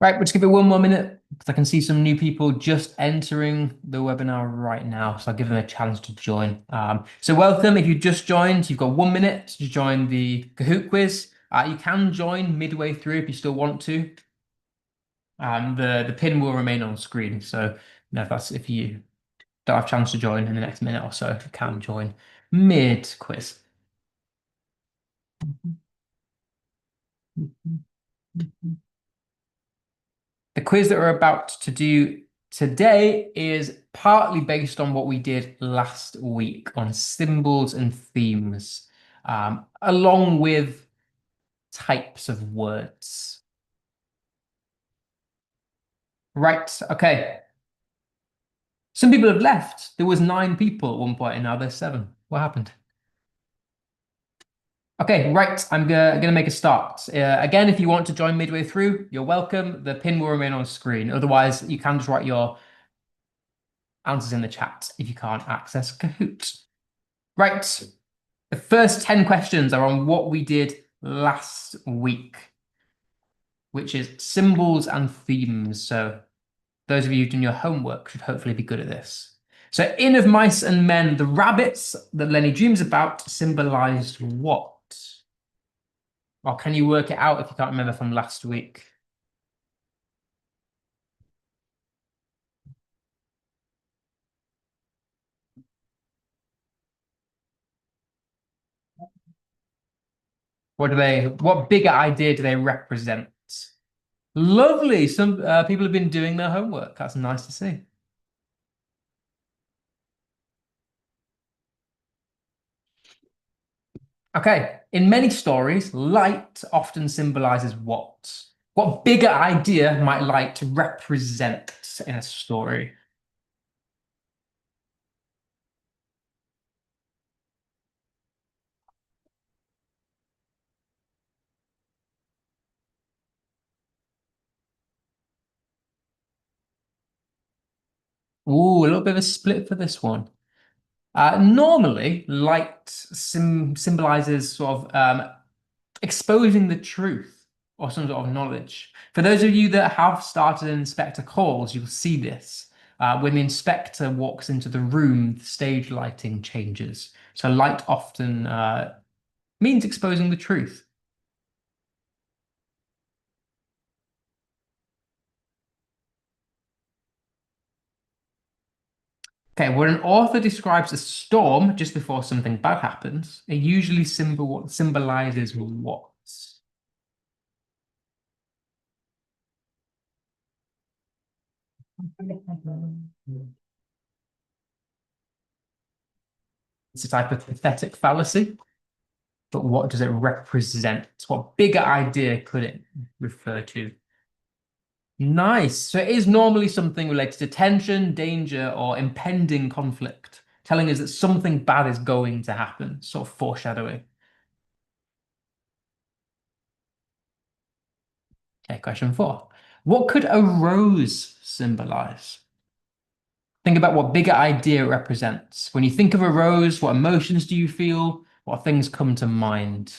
Right, we'll just give it one more minute because I can see some new people just entering the webinar right now. So I'll give them a chance to join. So welcome. If you just joined, you've got 1 minute to join the Kahoot quiz. You can join midway through if you still want to. The pin will remain on screen. So if you don't have a chance to join in the next minute or so, you can join mid quiz. The quiz that we're about to do today is partly based on what we did last week on symbols and themes, along with types of words. Right, okay. Some people have left. There was 9 people at one point, and now there's 7. What happened? Okay, right. I'm gonna make a start. Again, if you want to join midway through, you're welcome. The pin will remain on screen. Otherwise, you can just write your answers in the chat if you can't access Kahoot. Right. The first 10 questions are on what we did last week, which is symbols and themes. So those of you who've done your homework should hopefully be good at this. So in Of Mice and Men, the rabbits that Lenny dreams about symbolized what? Or can you work it out if you can't remember from last week? What bigger idea do they represent? Lovely. Some people have been doing their homework. That's nice to see. Okay, in many stories, light often symbolizes what? What bigger idea might light represent in a story? Ooh, a little bit of a split for this one. Normally, light symbolizes sort of exposing the truth or some sort of knowledge. For those of you that have started Inspector Calls, you'll see this. When the inspector walks into the room, the stage lighting changes. So light often means exposing the truth. Okay, when an author describes a storm just before something bad happens, it usually symbolizes what? It's a type of pathetic fallacy, but what does it represent? What bigger idea could it refer to? Nice. So it is normally something related to tension, danger, or impending conflict, telling us that something bad is going to happen, sort of foreshadowing. Okay, question 4. What could a rose symbolize? Think about what bigger idea it represents. When you think of a rose, what emotions do you feel? What things come to mind?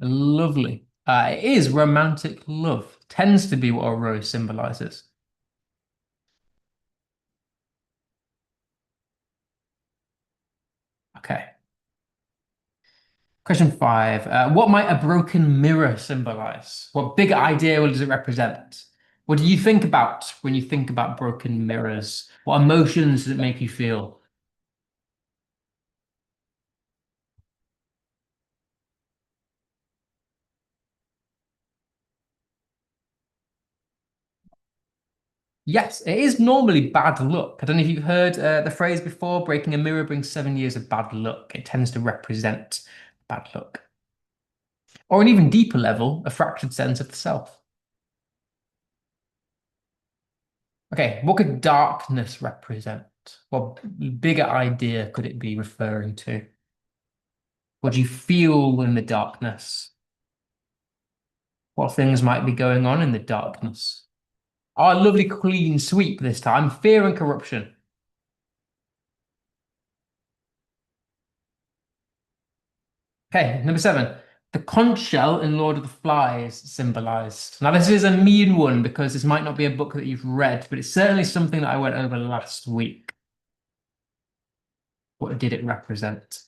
Lovely. It is romantic love. Tends to be what a rose symbolizes. Okay. Question 5. What might a broken mirror symbolize? What big idea does it represent? What do you think about when you think about broken mirrors? What emotions does it make you feel? Yes, it is normally bad luck. I don't know if you've heard the phrase before, breaking a mirror brings 7 years of bad luck. It tends to represent bad luck. Or an even deeper level, a fractured sense of the self. Okay, what could darkness represent? What bigger idea could it be referring to? What do you feel in the darkness? What things might be going on in the darkness? Our lovely clean sweep this time, fear and corruption. Okay, number seven. The conch shell in Lord of the Flies symbolized. Now, this is a mean one because this might not be a book that you've read, but it's certainly something that I went over last week. What did it represent?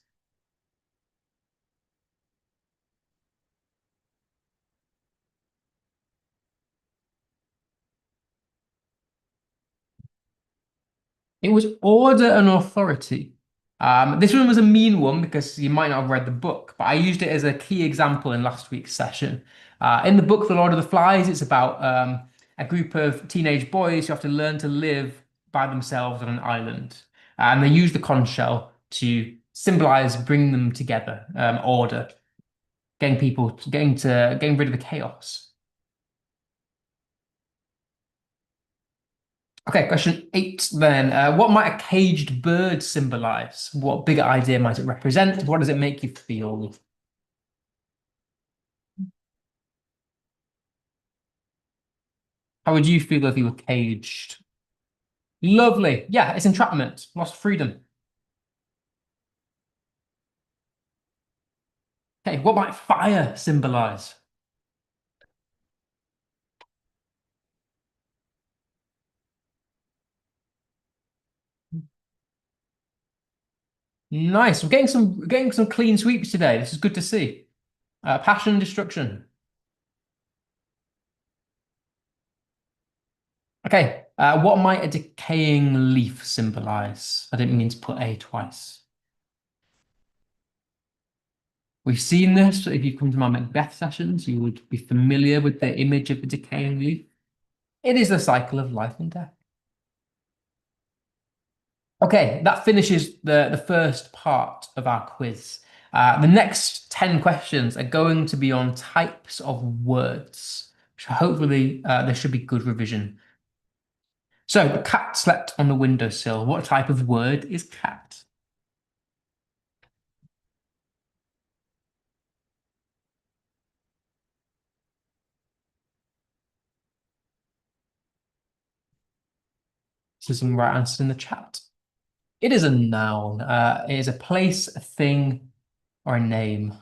It was order and authority. This one was a mean one because you might not have read the book, but I used it as a key example in last week's session. In the book, The Lord of the Flies, it's about a group of teenage boys who have to learn to live by themselves on an island. And they use the conch shell to symbolize bringing them together, order, getting rid of the chaos. Okay, question eight then. What might a caged bird symbolize? What bigger idea might it represent? What does it make you feel? How would you feel if you were caged? Lovely. Yeah, it's entrapment, lost freedom. Okay, what might fire symbolize? Nice. We're getting some clean sweeps today. This is good to see. Passion, destruction. Okay. What might a decaying leaf symbolize? I didn't mean to put a twice. We've seen this. If you come to my Macbeth sessions, you would be familiar with the image of a decaying leaf. It is the cycle of life and death. Okay, that finishes the first part of our quiz. The next 10 questions are going to be on types of words. So hopefully, there should be good revision. So, the cat slept on the windowsill. What type of word is cat? So some right answers in the chat. It is a noun. It is a place, a thing, or a name.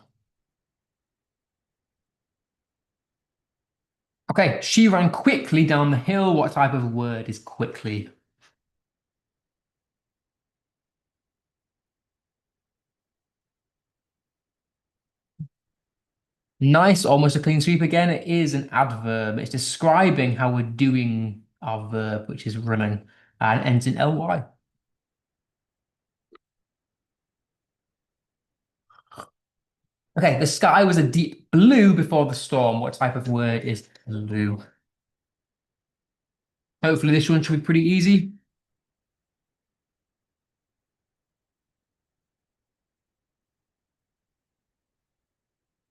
Okay, she ran quickly down the hill. What type of word is quickly? Nice, almost a clean sweep again. It is an adverb. It's describing how we're doing our verb, which is running, and ends in ly. Okay, the sky was a deep blue before the storm. What type of word is blue? Hopefully, this one should be pretty easy.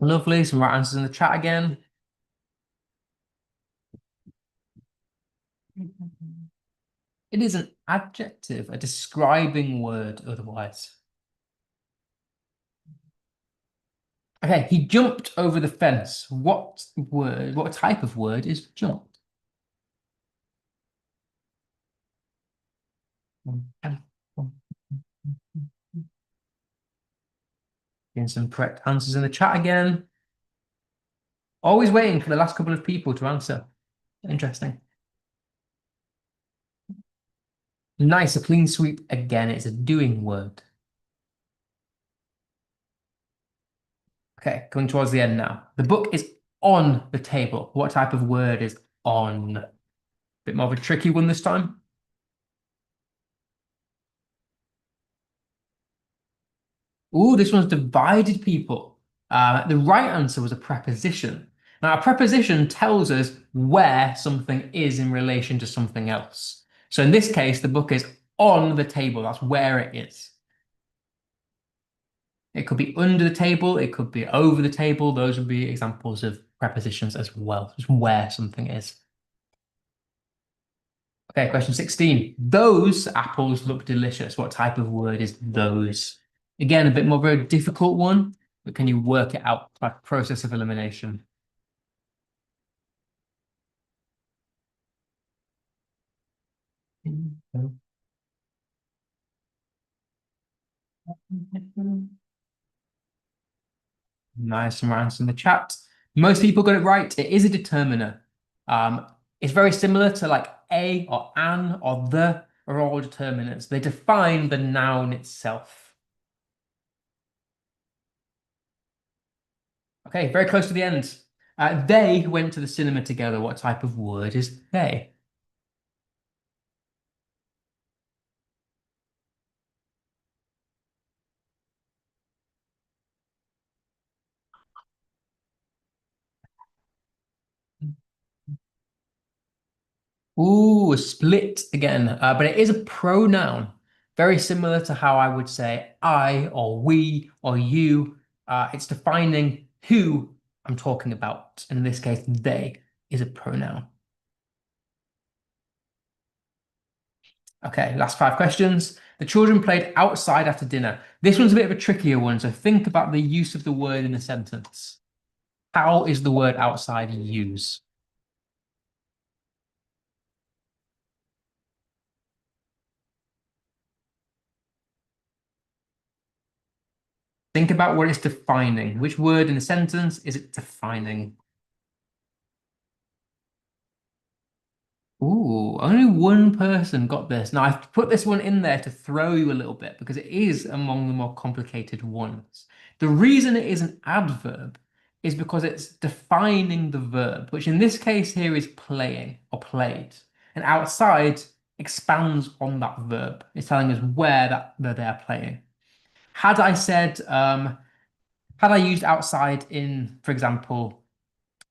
Lovely. Some right answers in the chat again. It is an adjective, a describing word otherwise. Okay, he jumped over the fence. What type of word is jump? Getting some correct answers in the chat again. Always waiting for the last couple of people to answer. Interesting. Nice, a clean sweep again. It's a doing word. Okay, coming towards the end now. The book is on the table. What type of word is on? Bit more of a tricky one this time. Ooh, this one's divided people. The right answer was a preposition. Now, a preposition tells us where something is in relation to something else. So in this case, the book is on the table. That's where it is. It could be under the table, it could be over the table. Those would be examples of prepositions as well, just where something is. Okay, question 16. Those apples look delicious. What type of word is those? Again, a bit more of a difficult one, but can you work it out by process of elimination? Nice and rounds in the chat. Most people got it right. It is a determiner. Um, it's very similar to like a or an or the are all determinants. They define the noun itself. Okay, very close to the end. They went to the cinema together. What type of word is they? Ooh, a split again. But it is a pronoun. Very similar to how I would say I or we or you. It's defining who I'm talking about. In this case, they is a pronoun. Okay, last five questions. The children played outside after dinner. This one's a bit of a trickier one, so think about the use of the word in a sentence. How is the word outside used? Think about what it's defining. Which word in a sentence is it defining? Ooh, only one person got this. Now, I've put this one in there to throw you a little bit because it is among the more complicated ones. The reason it is an adverb is because it's defining the verb, which in this case here is playing or played. And outside expands on that verb. It's telling us that they're playing. Had I said, had I used outside in, for example,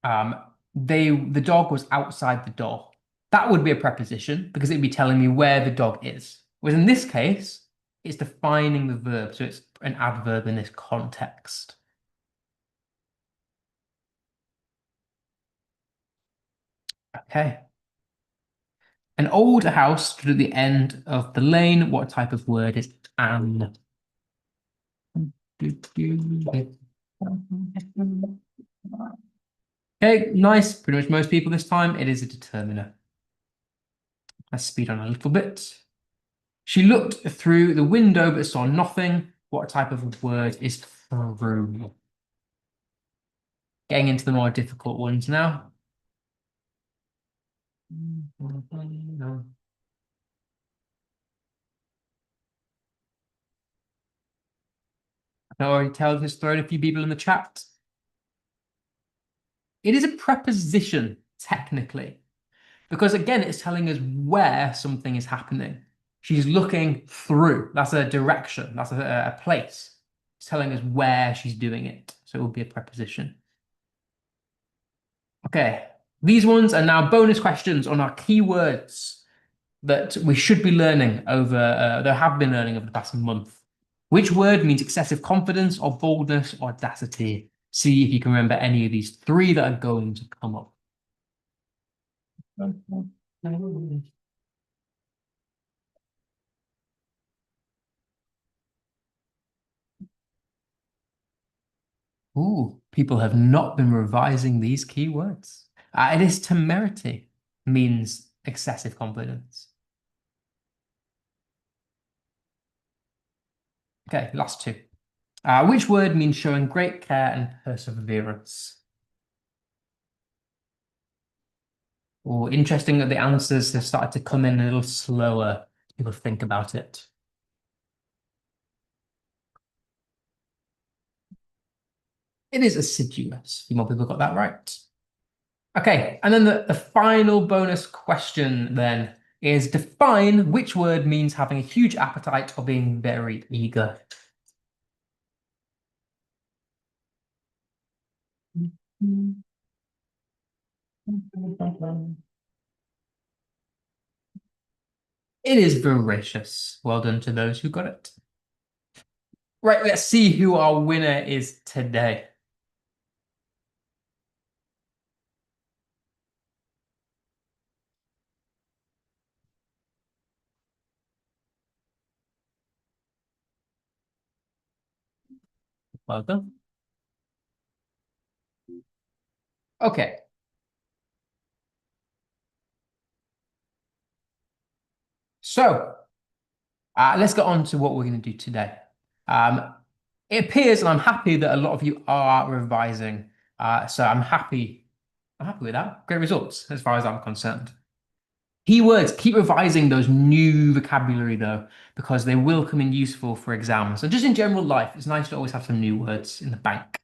um, the dog was outside the door. That would be a preposition because it'd be telling me where the dog is. Whereas in this case, it's defining the verb, so it's an adverb in this context. Okay. An old house stood at the end of the lane. What type of word is an? Okay, nice. Pretty much most people this time. It is a determiner. Let's speed on a little bit. She looked through the window but saw nothing. What type of word is through? Getting into the more difficult ones now. I can already tell this thrown a few people in the chat. It is a preposition, technically, because again, it's telling us where something is happening. She's looking through. That's a direction. That's a place. It's telling us where she's doing it. So it will be a preposition. Okay. These ones are now bonus questions on our keywords that we should be learning that have been learning over the past month. Which word means excessive confidence or boldness or audacity? See if you can remember any of these three that are going to come up. Ooh, people have not been revising these keywords. It is temerity, means excessive confidence. Okay, last two. Which word means showing great care and perseverance? Oh, interesting that the answers have started to come in a little slower. People think about it. It is assiduous. A few more people got that right. Okay, and then the final bonus question then is define which word means having a huge appetite or being very eager. It is voracious. Well done to those who got it. Right, let's see who our winner is today. Well done. Okay, so let's get on to what we're going to do today. Um, It appears, and I'm happy that a lot of you are revising. So I'm happy. I'm happy with that. Great results as far as I'm concerned. Keywords, keep revising those new vocabulary though, because they will come in useful for exams. And just in general life, it's nice to always have some new words in the bank.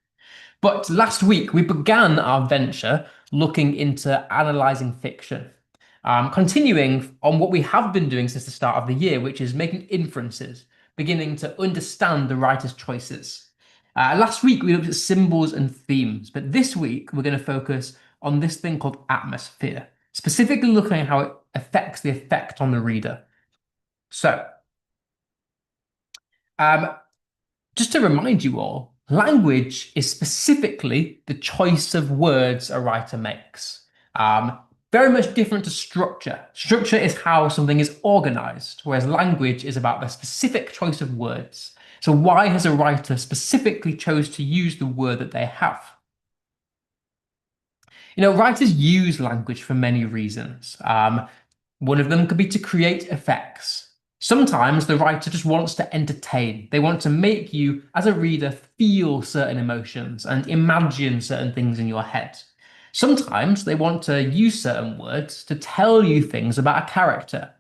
But last week, we began our venture looking into analysing fiction, continuing on what we have been doing since the start of the year, which is making inferences, beginning to understand the writer's choices. Last week, we looked at symbols and themes, but this week, we're going to focus on this thing called atmosphere, specifically looking at how it affects the effect on the reader. So, um, just to remind you all, language is specifically the choice of words a writer makes. Very much different to structure. Structure is how something is organized, whereas language is about the specific choice of words. So why has a writer specifically chose to use the word that they have? Writers use language for many reasons. One of them could be to create effects. Sometimes the writer just wants to entertain. They want to make you, as a reader, feel certain emotions and imagine certain things in your head. Sometimes they want to use certain words to tell you things about a character,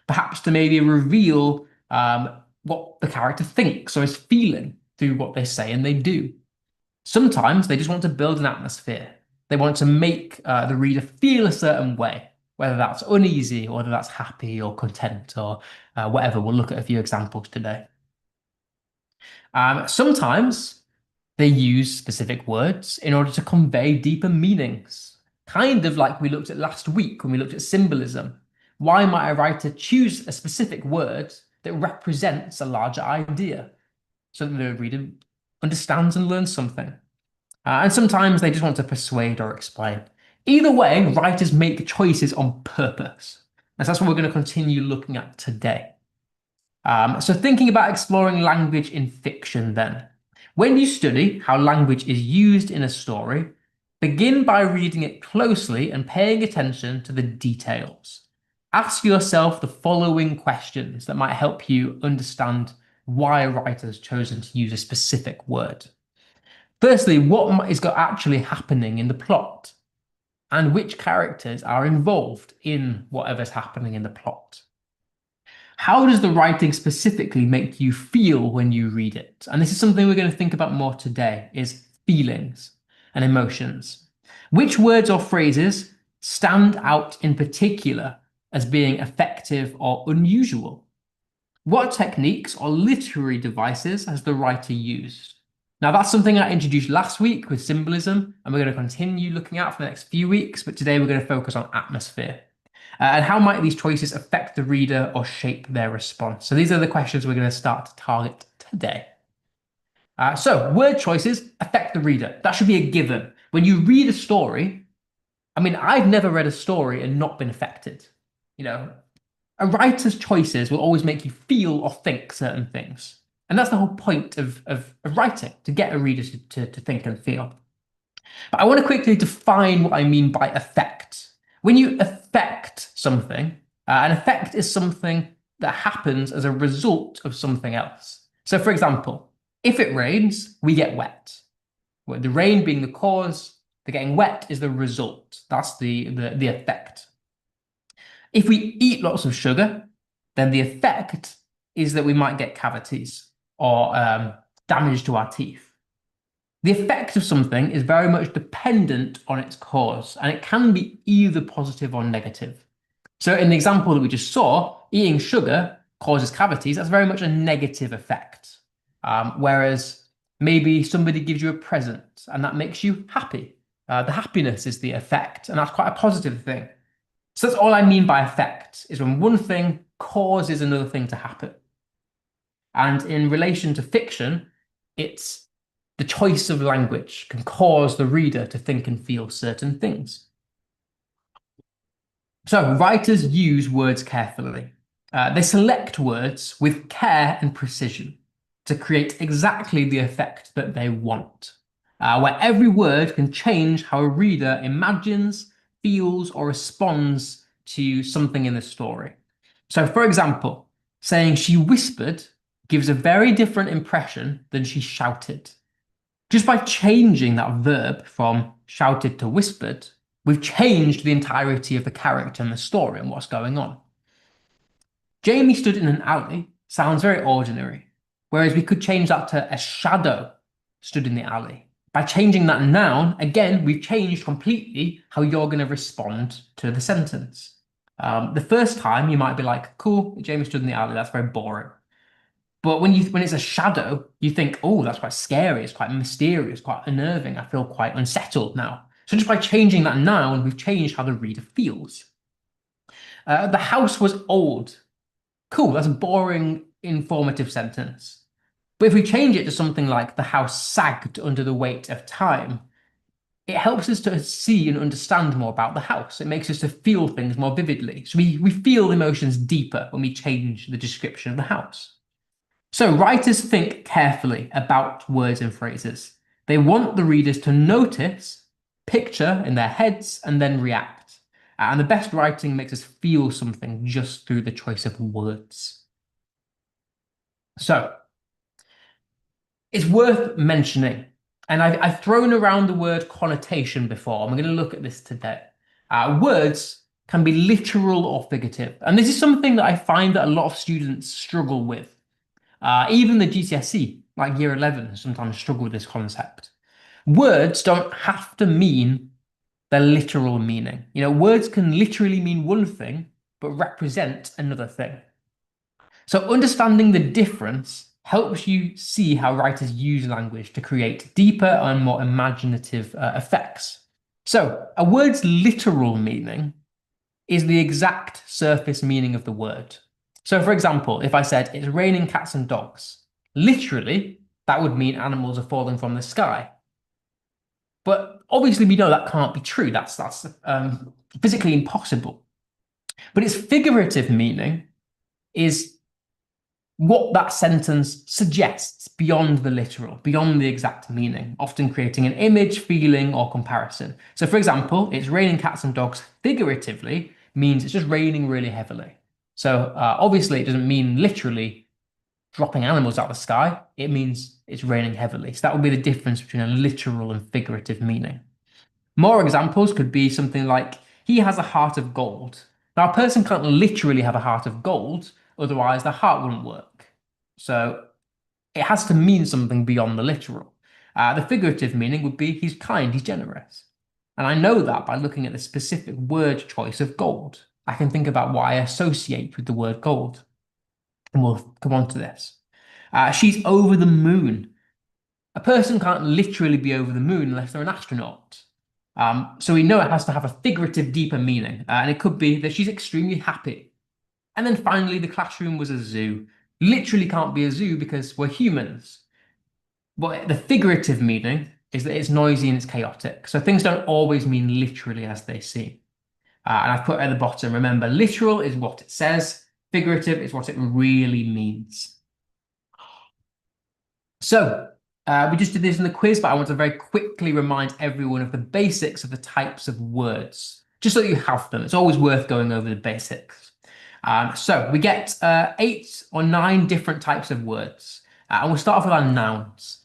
perhaps to maybe reveal what the character thinks or is feeling through what they say and they do. Sometimes they just want to build an atmosphere. They want to make the reader feel a certain way, whether that's uneasy or whether that's happy or content or whatever. We'll look at a few examples today. Sometimes they use specific words in order to convey deeper meanings, kind of like we looked at last week when we looked at symbolism. Why might a writer choose a specific word that represents a larger idea so that the reader understands and learns something? And sometimes they just want to persuade or explain. Either way, writers make choices on purpose. And so that's what we're going to continue looking at today. So thinking about exploring language in fiction then. When you study how language is used in a story, begin by reading it closely and paying attention to the details. Ask yourself the following questions that might help you understand why a writer has chosen to use a specific word. Firstly, what is actually happening in the plot? And which characters are involved in whatever's happening in the plot? How does the writing specifically make you feel when you read it? And this is something we're going to think about more today, is feelings and emotions. Which words or phrases stand out in particular as being effective or unusual? What techniques or literary devices has the writer used? Now, that's something I introduced last week with symbolism, and we're going to continue looking at for the next few weeks, but today we're going to focus on atmosphere. And how might these choices affect the reader or shape their response? So these are the questions we're going to start to target today. So word choices affect the reader. That should be a given. When you read a story, I mean, I've never read a story and not been affected. A writer's choices will always make you feel or think certain things. And that's the whole point of writing, to get a reader to think and feel. But I want to quickly define what I mean by effect. When you affect something, an effect is something that happens as a result of something else. So for example, if it rains, we get wet. The rain being the cause, the getting wet is the result. That's the effect. If we eat lots of sugar, then the effect is that we might get cavities or damage to our teeth. The effect of something is very much dependent on its cause, and it can be either positive or negative. So in the example that we just saw, eating sugar causes cavities. That's very much a negative effect. Whereas maybe somebody gives you a present and that makes you happy. The happiness is the effect, and that's quite a positive thing. So that's all I mean by effect, is when one thing causes another thing to happen. And in relation to fiction, it's the choice of language can cause the reader to think and feel certain things. So writers use words carefully. They select words with care and precision to create exactly the effect that they want, where every word can change how a reader imagines, feels, or responds to something in the story. So, for example, saying she whispered gives a very different impression than she shouted. Just by changing that verb from shouted to whispered, we've changed the entirety of the character and the story and what's going on. Jamie stood in an alley sounds very ordinary, whereas we could change that to a shadow stood in the alley. By changing that noun, again, we've changed completely how you're going to respond to the sentence. The first time you might be like, cool, Jamie stood in the alley, that's very boring. But when it's a shadow, you think, oh, that's quite scary, it's quite mysterious, quite unnerving. I feel quite unsettled now. So just by changing that noun, we've changed how the reader feels. The house was old. Cool, that's a boring, informative sentence. But if we change it to something like the house sagged under the weight of time, it helps us to see and understand more about the house. It makes us to feel things more vividly. So we feel emotions deeper when we change the description of the house. So writers think carefully about words and phrases. They want the readers to notice, picture in their heads, and then react. And the best writing makes us feel something just through the choice of words. So it's worth mentioning, and I've thrown around the word connotation before. I'm going to look at this today. Words can be literal or figurative, and this is something that I find that a lot of students struggle with. Even the GCSE, like year 11, sometimes struggle with this concept. Words don't have to mean their literal meaning. Words can literally mean one thing, but represent another thing. So understanding the difference helps you see how writers use language to create deeper and more imaginative effects. So a word's literal meaning is the exact surface meaning of the word. So for example, if I said it's raining cats and dogs, literally, that would mean animals are falling from the sky. But obviously we know that can't be true. That's physically impossible. But its figurative meaning is what that sentence suggests beyond the literal, beyond the exact meaning, often creating an image, feeling, or comparison. So for example, it's raining cats and dogs figuratively means it's just raining really heavily. So obviously it doesn't mean literally dropping animals out of the sky. It means it's raining heavily. So that would be the difference between a literal and figurative meaning. More examples could be something like, he has a heart of gold. Now, a person can't literally have a heart of gold, otherwise the heart wouldn't work. So it has to mean something beyond the literal. The figurative meaning would be he's kind, he's generous. And I know that by looking at the specific word choice of gold. I can think about what I associate with the word gold. And we'll come on to this. She's over the moon. A person can't literally be over the moon unless they're an astronaut. So we know it has to have a figurative, deeper meaning. And it could be that she's extremely happy. And then finally, the classroom was a zoo. Literally can't be a zoo because we're humans. But the figurative meaning is that it's noisy and it's chaotic. So things don't always mean literally as they seem. And I've put at the bottom, remember, literal is what it says. Figurative is what it really means. So we just did this in the quiz, but I want to very quickly remind everyone of the basics of the types of words, just so that you have them. It's always worth going over the basics. So we get 8 or 9 different types of words. And we'll start off with our nouns.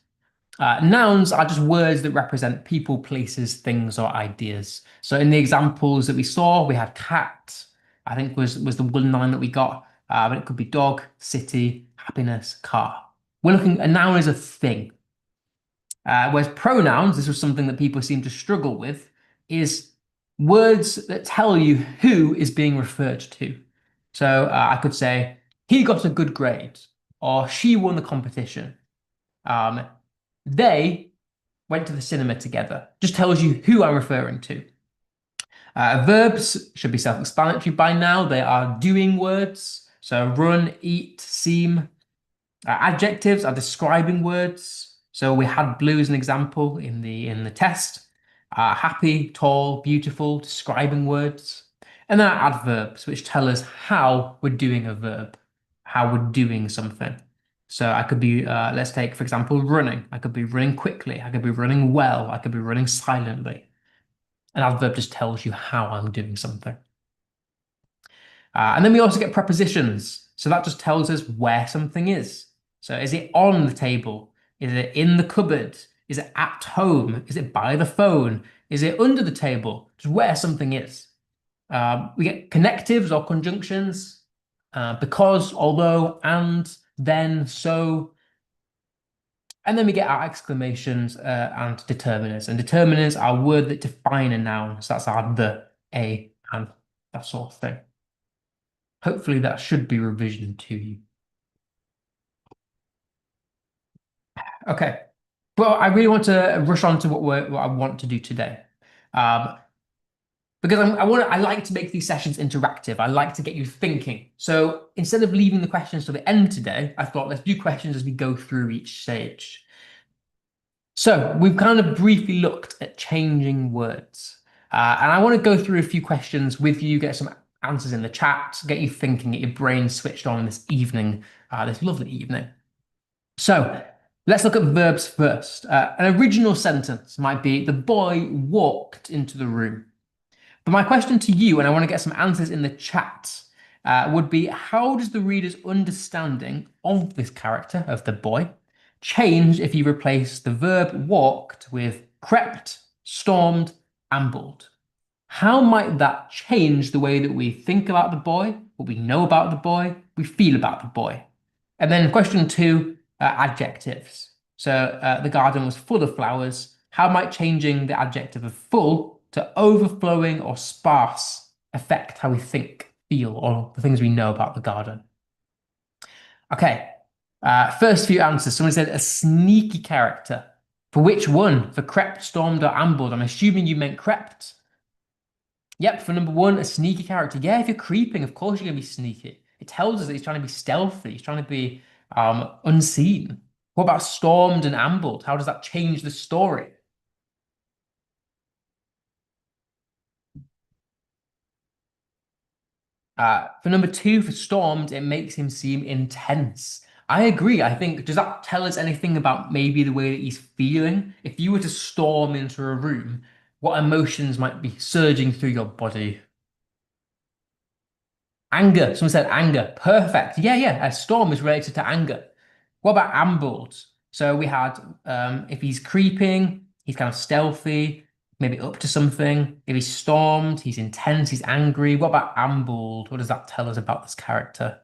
Nouns are just words that represent people, places, things, or ideas. So in the examples that we saw, we had cat, I think was the one line that we got, but it could be dog, city, happiness, car. We're looking, a noun is a thing. Whereas pronouns, this was something that people seem to struggle with, is words that tell you who is being referred to. So I could say, he got a good grade, or she won the competition. They went to the cinema together. Just tells you who I'm referring to. Verbs should be self-explanatory by now. They are doing words. So run, eat, seem. Adjectives are describing words. So we had blue as an example in the test. Happy, tall, beautiful, describing words. And then our adverbs, which tell us how we're doing a verb, how we're doing something. So I could be, let's take, for example, running. I could be running quickly. I could be running well. I could be running silently. An adverb just tells you how I'm doing something. And then we also get prepositions. So that just tells us where something is. So is it on the table? Is it in the cupboard? Is it at home? Is it by the phone? Is it under the table? Just where something is. We get connectives or conjunctions, because, although, and, then, so. And then we get our exclamations and determiners. And determiners are words that define a noun. So that's our the, a, and that sort of thing. Hopefully that should be revision to you. Okay. Well, I really want to rush on to what I want to do today. Um, because I like to make these sessions interactive. I like to get you thinking. So instead of leaving the questions to the end today, I thought let's do questions as we go through each stage. So we've kind of briefly looked at changing words. And I want to go through a few questions with you, get some answers in the chat, get you thinking, get your brain switched on this evening, this lovely evening. So let's look at verbs first. An original sentence might be, the boy walked into the room. But my question to you, and I want to get some answers in the chat, would be, how does the reader's understanding of this character, of the boy, change if you replace the verb walked with crept, stormed, ambled? How might that change the way that we think about the boy, what we know about the boy, we feel about the boy? And then question two, adjectives. So the garden was full of flowers. How might changing the adjective of full to overflowing or sparse affect how we think, feel, or the things we know about the garden? Okay, first few answers. Someone said a sneaky character. For which one? For crept, stormed, or ambled? I'm assuming you meant crept. Yep, for number one, a sneaky character. Yeah, if you're creeping, of course you're going to be sneaky. It tells us that he's trying to be stealthy. He's trying to be unseen. What about stormed and ambled? How does that change the story? For number two, for stormed, it makes him seem intense. I agree. I think, does that tell us anything about maybe the way that he's feeling? If you were to storm into a room, what emotions might be surging through your body? Anger. Someone said anger. Perfect. Yeah, yeah. A storm is related to anger. What about ambled? So we had, if he's creeping, he's kind of stealthy, maybe up to something. If he's stormed, he's intense, he's angry. What about ambled? What does that tell us about this character?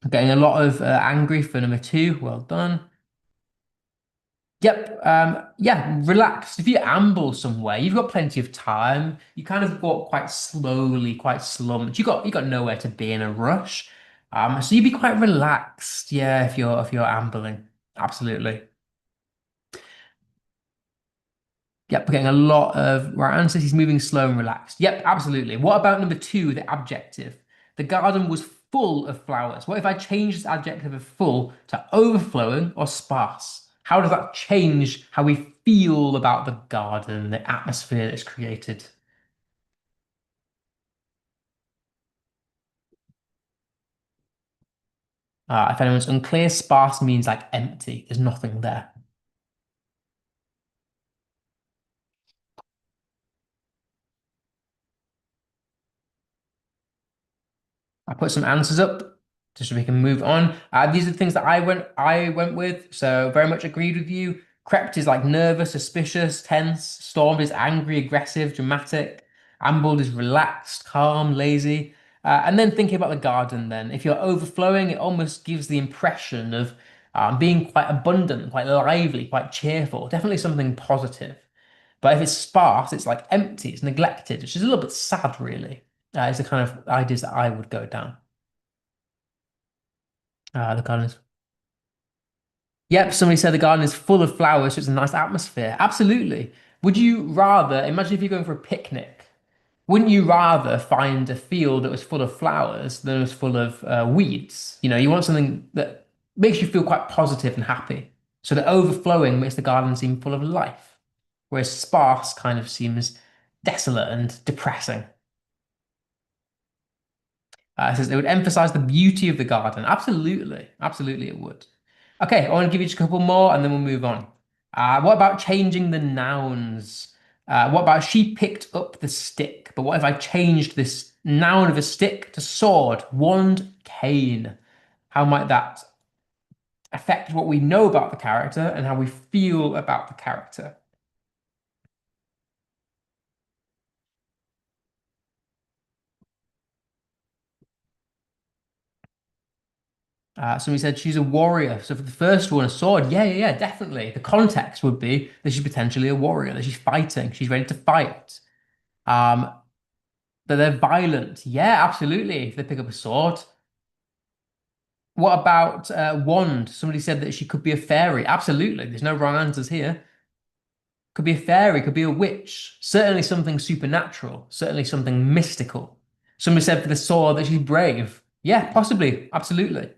Getting a lot of angry for number two. Well done. Yep. Yeah, relaxed. If you amble somewhere, you've got plenty of time. You kind of walk quite slowly, quite slumped. You got nowhere to be in a rush. So you'd be quite relaxed, yeah, if you're ambling. Absolutely. Yep, we're getting a lot of right answers. He's moving slow and relaxed. Yep, absolutely. What about number two, the adjective? The garden was full of flowers. What if I change this adjective of full to overflowing or sparse? How does that change how we feel about the garden, the atmosphere that's created? If anyone's unclear, sparse means like empty. There's nothing there. I put some answers up just so we can move on. These are the things that I went with. So very much agreed with you. Crept is like nervous, suspicious, tense. Stormed is angry, aggressive, dramatic. Ambled is relaxed, calm, lazy. And then thinking about the garden, then if you're overflowing, it almost gives the impression of being quite abundant, quite lively, quite cheerful. Definitely something positive. But if it's sparse, it's like empty, it's neglected, which is a little bit sad, really. It's the kind of ideas that I would go down. The garden is. Yep, somebody said the garden is full of flowers, so it's a nice atmosphere. Absolutely. Would you rather, imagine if you're going for a picnic, wouldn't you rather find a field that was full of flowers than was full of weeds? You know, you want something that makes you feel quite positive and happy. So the overflowing makes the garden seem full of life, whereas sparse kind of seems desolate and depressing. It says it would emphasize the beauty of the garden. Absolutely. Absolutely, it would. Okay, I want to give you just a couple more and then we'll move on. What about changing the nouns? What about she picked up the stick? But what if I changed this noun of a stick to sword, wand, cane? How might that affect what we know about the character and how we feel about the character? Somebody said she's a warrior. So for the first one, a sword. Yeah, yeah, yeah, definitely. The context would be that she's potentially a warrior, that she's fighting, she's ready to fight. Um, that they're violent. Yeah, absolutely. If they pick up a sword. What about wand? Somebody said that she could be a fairy. Absolutely. There's no wrong answers here. Could be a fairy, could be a witch. Certainly something supernatural. Certainly something mystical. Somebody said for the sword that she's brave. Yeah, possibly. Absolutely.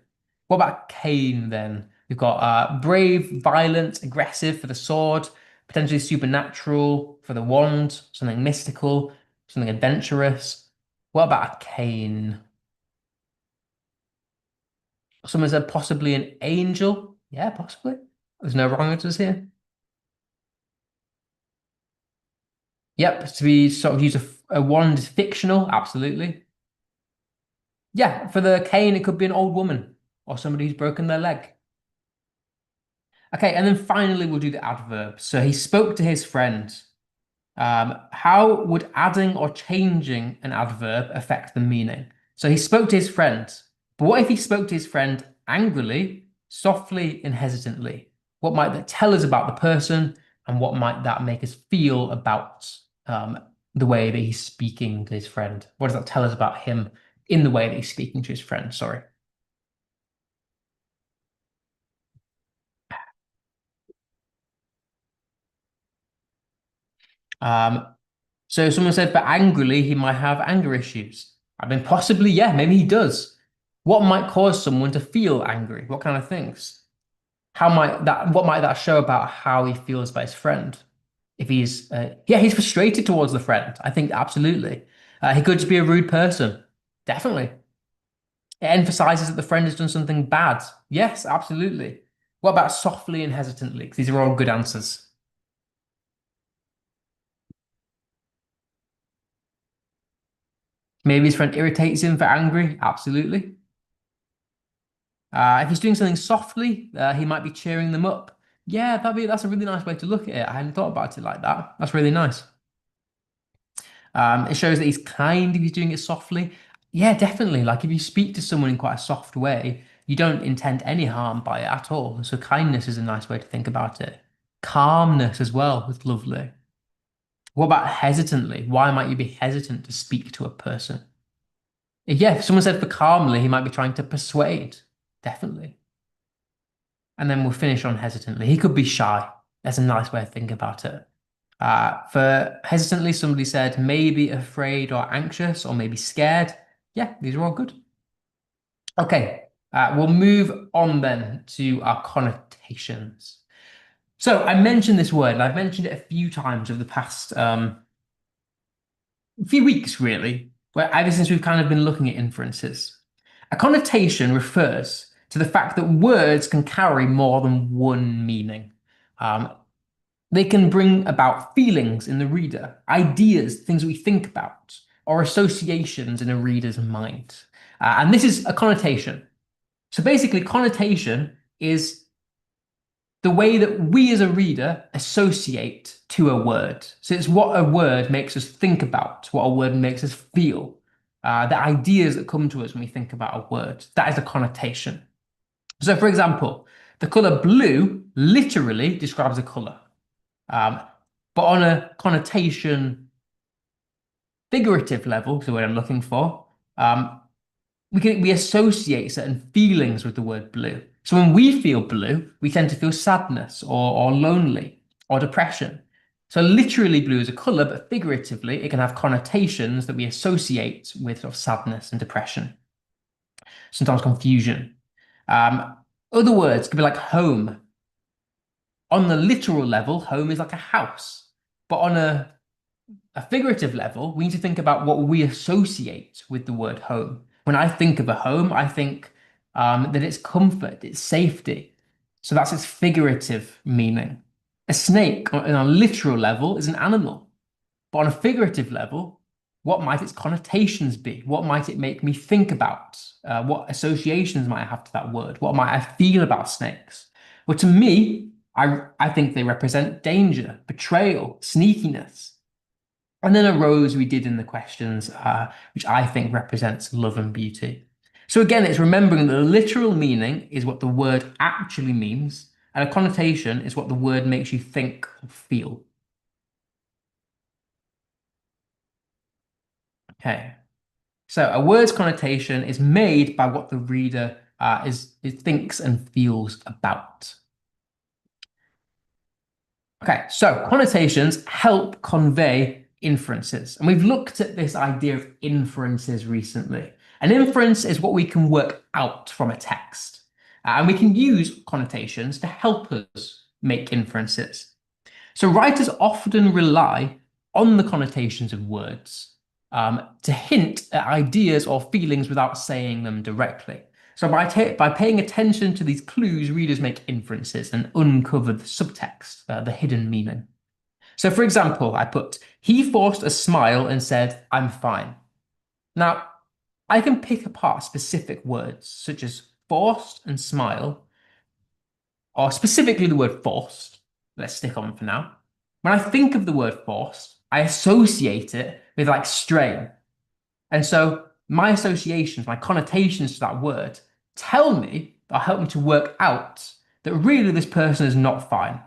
What about Cain then? We've got brave, violent, aggressive for the sword, potentially supernatural for the wand, something mystical, something adventurous. What about a Cain? Someone said possibly an angel. Yeah, possibly. There's no wrong answers here. Yep, to be sort of use a wand is fictional. Absolutely. Yeah, for the Cain, it could be an old woman or somebody who's broken their leg. Okay, and then finally we'll do the adverb. So he spoke to his friend. How would adding or changing an adverb affect the meaning? So he spoke to his friend, but what if he spoke to his friend angrily, softly, and hesitantly? What might that tell us about the person, and what might that make us feel about the way that he's speaking to his friend? What does that tell us about him in the way that he's speaking to his friend? Sorry. Um, so someone said for angrily, he might have anger issues. I mean, possibly, yeah, maybe he does. What might cause someone to feel angry? What kind of things? What might that show about how he feels about his friend? If yeah, he's frustrated towards the friend. I think absolutely. He could just be a rude person. Definitely. It emphasizes that the friend has done something bad. Yes, absolutely. What about softly and hesitantly? 'Cause these are all good answers. Maybe his friend irritates him for angry. Absolutely. If he's doing something softly, he might be cheering them up. Yeah, that's a really nice way to look at it. I hadn't thought about it like that. That's really nice. It shows that he's kind if he's doing it softly. Yeah, definitely. Like if you speak to someone in quite a soft way, you don't intend any harm by it at all. So kindness is a nice way to think about it. Calmness as well is lovely. What about hesitantly? Why might you be hesitant to speak to a person? Yeah, if someone said for calmly, he might be trying to persuade. Definitely. And then we'll finish on hesitantly. He could be shy. That's a nice way of thinking about it. For hesitantly, somebody said maybe afraid or anxious or maybe scared. Yeah, these are all good. Okay, we'll move on then to our connotations. So I mentioned this word, and I've mentioned it a few times over the past few weeks, really, where ever since we've kind of been looking at inferences. A connotation refers to the fact that words can carry more than one meaning. Um, They can bring about feelings in the reader, ideas, things we think about, or associations in a reader's mind. And this is a connotation. So basically, connotation is the way that we as a reader associate to a word. So it's what a word makes us think about, what a word makes us feel, the ideas that come to us when we think about a word. That is a connotation. So, for example, the color blue literally describes a color. Um, but on a connotation figurative level, is the word I'm looking for, we associate certain feelings with the word blue. So when we feel blue, we tend to feel sadness or lonely or depression. So literally blue is a color, but figuratively it can have connotations that we associate with sort of sadness and depression, sometimes confusion. Um, Other words could be like home. On the literal level, home is like a house. But on a figurative level, we need to think about what we associate with the word home. When I think of a home, I think that it's comfort, it's safety. So that's its figurative meaning. A snake, on a literal level, is an animal. But on a figurative level, what might its connotations be? What might it make me think about? What associations might I have to that word? What might I feel about snakes? Well, to me, I think they represent danger, betrayal, sneakiness. And then a rose we did in the questions, which I think represents love and beauty. So again, it's remembering that the literal meaning is what the word actually means, and a connotation is what the word makes you think or feel. Okay. So a word's connotation is made by what the reader thinks and feels about. Okay, so connotations help convey inferences. And we've looked at this idea of inferences recently. An inference is what we can work out from a text. And we can use connotations to help us make inferences. So writers often rely on the connotations of words to hint at ideas or feelings without saying them directly. So by paying attention to these clues, readers make inferences and uncover the subtext, the hidden meaning. So for example, I put, he forced a smile and said, I'm fine. Now, I can pick apart specific words such as forced and smile, or specifically the word forced. Let's stick on for now. When I think of the word forced, I associate it with like strain. And so my associations, my connotations to that word tell me, or help me to work out that really this person is not fine.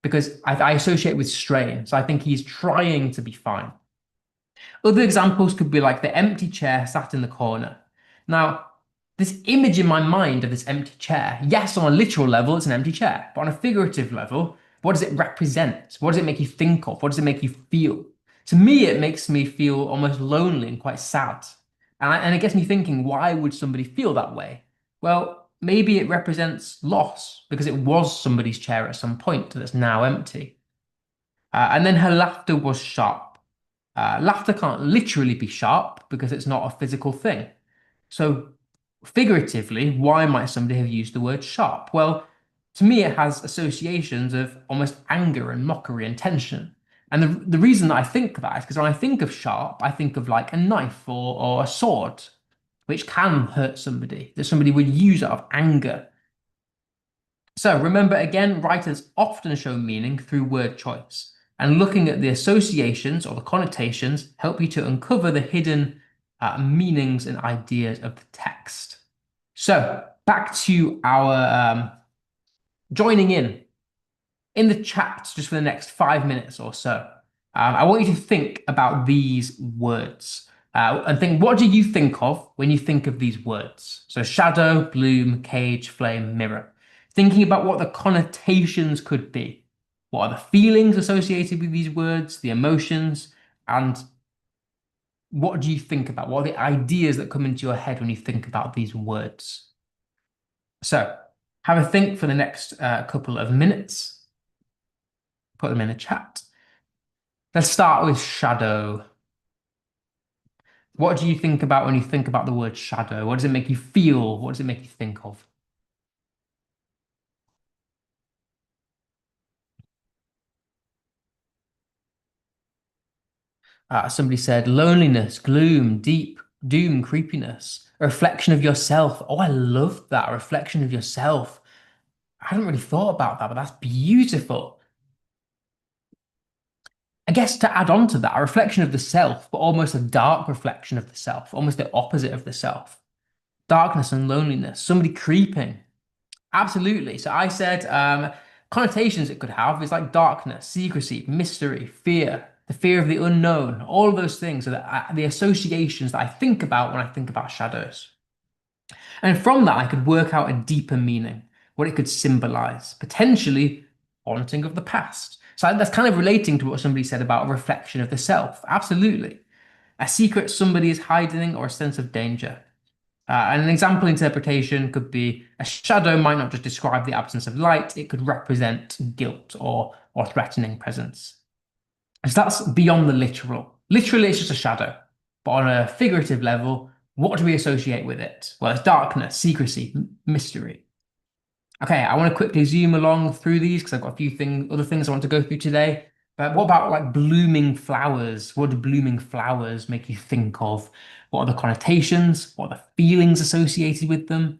Because I associate with strain. So I think he's trying to be fine. Other examples could be like the empty chair sat in the corner. Now, this image in my mind of this empty chair, yes, on a literal level, it's an empty chair, but on a figurative level, what does it represent? What does it make you think of? What does it make you feel? To me, it makes me feel almost lonely and quite sad. And it gets me thinking, why would somebody feel that way? Well, maybe it represents loss because it was somebody's chair at some point that's now empty. And then her laughter was sharp. Laughter can't literally be sharp because it's not a physical thing. So, figuratively, why might somebody have used the word sharp? Well, to me, it has associations of almost anger and mockery and tension. And the reason that I think that is because when I think of sharp, I think of like a knife or a sword, which can hurt somebody, that somebody would use out of anger. So remember again, writers often show meaning through word choice, and looking at the associations or the connotations help you to uncover the hidden meanings and ideas of the text. So back to our joining in the chat just for the next 5 minutes or so. I want you to think about these words and think, what do you think of when you think of these words? So shadow, bloom, cage, flame, mirror. Thinking about what the connotations could be. What are the feelings associated with these words, the emotions, and what do you think about? What are the ideas that come into your head when you think about these words? So have a think for the next couple of minutes. Put them in the chat. Let's start with shadow. What do you think about when you think about the word shadow? What does it make you feel? What does it make you think of? Somebody said loneliness, gloom, deep doom, creepiness, a reflection of yourself. Oh, I love that. A reflection of yourself. I hadn't really thought about that, but that's beautiful. I guess to add on to that, a reflection of the self, but almost a dark reflection of the self, almost the opposite of the self. Darkness and loneliness, somebody creeping. Absolutely. So I said connotations it could have is like darkness, secrecy, mystery, fear, the fear of the unknown, all of those things are the associations that I think about when I think about shadows. And from that, I could work out a deeper meaning, what it could symbolize, potentially haunting of the past. So that's kind of relating to what somebody said about a reflection of the self. Absolutely. A secret somebody is hiding or a sense of danger. And an example interpretation could be a shadow might not just describe the absence of light, it could represent guilt or threatening presence. So that's beyond the literal. Literally, it's just a shadow. But on a figurative level, what do we associate with it? Well, it's darkness, secrecy, mystery. Okay, I want to quickly zoom along through these because I've got a few other things I want to go through today. But what about like blooming flowers? What do blooming flowers make you think of? What are the connotations? What are the feelings associated with them?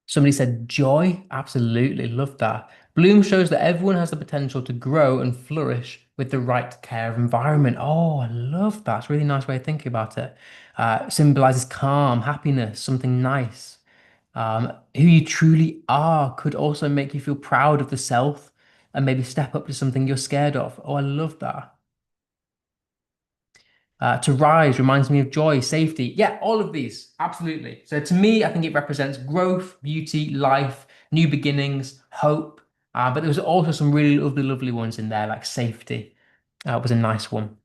Somebody said joy. Absolutely. Love that. Bloom shows that everyone has the potential to grow and flourish with the right care of environment. Oh, I love that. It's a really nice way of thinking about it. Symbolizes calm, happiness, something nice. Who you truly are could also make you feel proud of the self and maybe step up to something you're scared of. Oh, I love that. To rise reminds me of joy, safety. Yeah, all of these. Absolutely. So to me, I think it represents growth, beauty, life, new beginnings, hope. But there was also some really lovely, lovely ones in there, like safety. Was a nice one.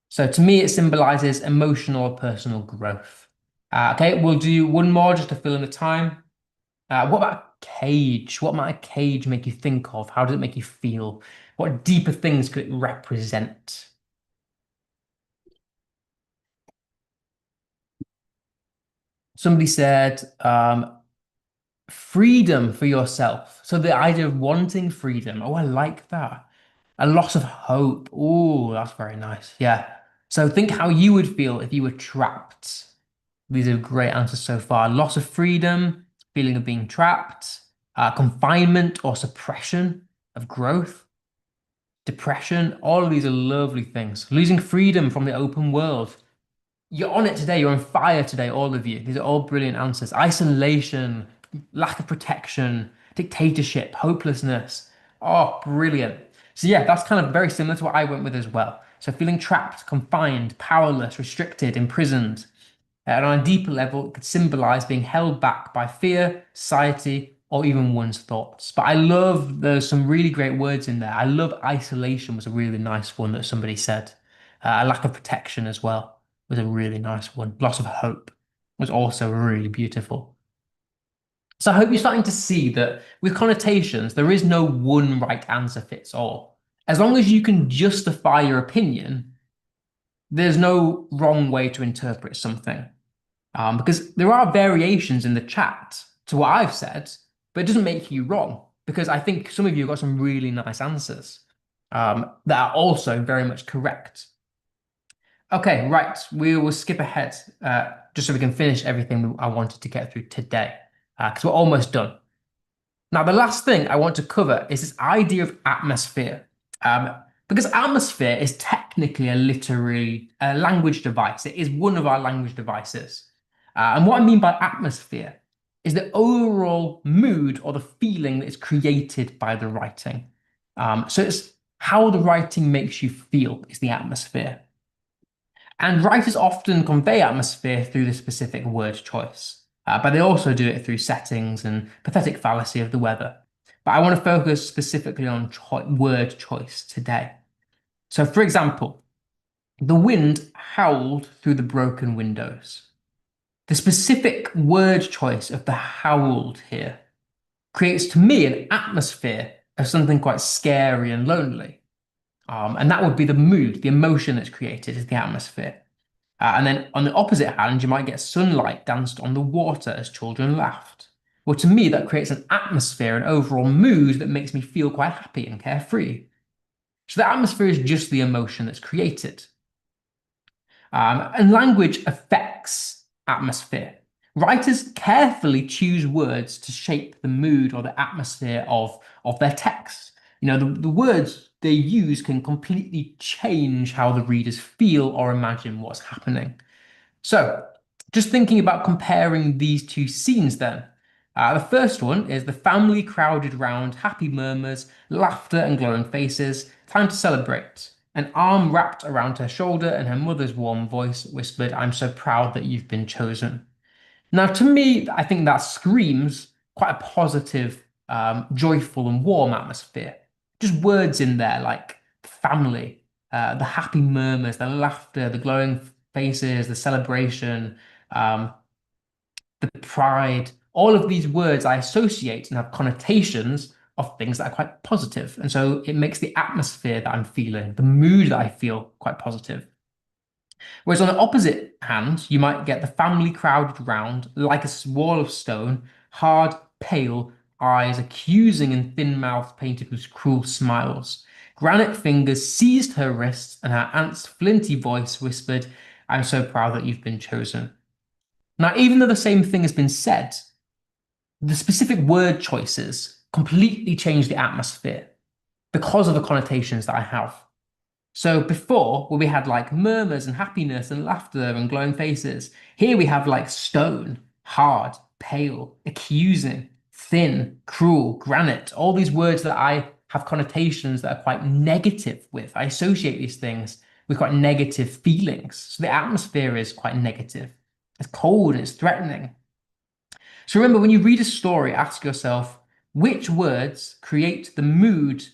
So to me, it symbolizes emotional or personal growth. Okay, we'll do one more just to fill in the time. What about cage? What might a cage make you think of? How does it make you feel? What deeper things could it represent? Somebody said, freedom for yourself. So the idea of wanting freedom. Oh, I like that. A loss of hope. Oh, that's very nice. Yeah. So think how you would feel if you were trapped. These are great answers so far. Loss of freedom, feeling of being trapped, confinement or suppression of growth, depression. All of these are lovely things. Losing freedom from the open world. You're on it today. You're on fire today, all of you. These are all brilliant answers. Isolation, lack of protection, dictatorship, hopelessness. Oh, brilliant. So, yeah, that's kind of very similar to what I went with as well. So, feeling trapped, confined, powerless, restricted, imprisoned. And on a deeper level, it could symbolize being held back by fear, society, or even one's thoughts. But I love there's some really great words in there. I love isolation was a really nice one that somebody said. A lack of protection as well was a really nice one. Loss of hope was also really beautiful. So I hope you're starting to see that with connotations, there is no one right answer fits all. As long as you can justify your opinion, there's no wrong way to interpret something. Because there are variations in the chat to what I've said, but it doesn't make you wrong. Because I think some of you got some really nice answers that are also very much correct. Okay, right. We will skip ahead just so we can finish everything I wanted to get through today, because we're almost done. Now, the last thing I want to cover is this idea of atmosphere. Um, because atmosphere is technically a literary language device. It is one of our language devices. And what I mean by atmosphere is the overall mood or the feeling that is created by the writing. So it's how the writing makes you feel is the atmosphere. And writers often convey atmosphere through the specific word choice, but they also do it through settings and pathetic fallacy of the weather. But I want to focus specifically on word choice today. So, for example, the wind howled through the broken windows. The specific word choice of the howled here creates to me an atmosphere of something quite scary and lonely. And that would be the mood, the emotion that's created is the atmosphere. And then on the opposite hand, you might get sunlight danced on the water as children laughed. Well, to me, that creates an atmosphere, an overall mood that makes me feel quite happy and carefree. So the atmosphere is just the emotion that's created. And language affects atmosphere. Writers carefully choose words to shape the mood or the atmosphere of their text. You know, the words they use can completely change how the readers feel or imagine what's happening. So, just thinking about comparing these two scenes then. The first one is the family crowded round, happy murmurs, laughter and glowing faces, time to celebrate. An arm wrapped around her shoulder and her mother's warm voice whispered, I'm so proud that you've been chosen. Now, to me, I think that screams quite a positive, joyful and warm atmosphere. Just words in there like family, the happy murmurs, the laughter, the glowing faces, the celebration, um, the pride. All of these words I associate and have connotations of things that are quite positive. And so it makes the atmosphere that I'm feeling, the mood that I feel, quite positive. Whereas on the opposite hand, you might get the family crowded round like a wall of stone, hard, pale eyes, accusing and thin mouth painted with cruel smiles. Granite fingers seized her wrists, and her aunt's flinty voice whispered, I'm so proud that you've been chosen. Now, even though the same thing has been said, the specific word choices completely change the atmosphere because of the connotations that I have. So before, where we had like murmurs and happiness and laughter and glowing faces, here we have like stone, hard, pale, accusing, thin, cruel, granite, all these words that I have connotations that are quite negative with. I associate these things with quite negative feelings. So the atmosphere is quite negative. It's cold and it's threatening. So remember, when you read a story, ask yourself, which words create the mood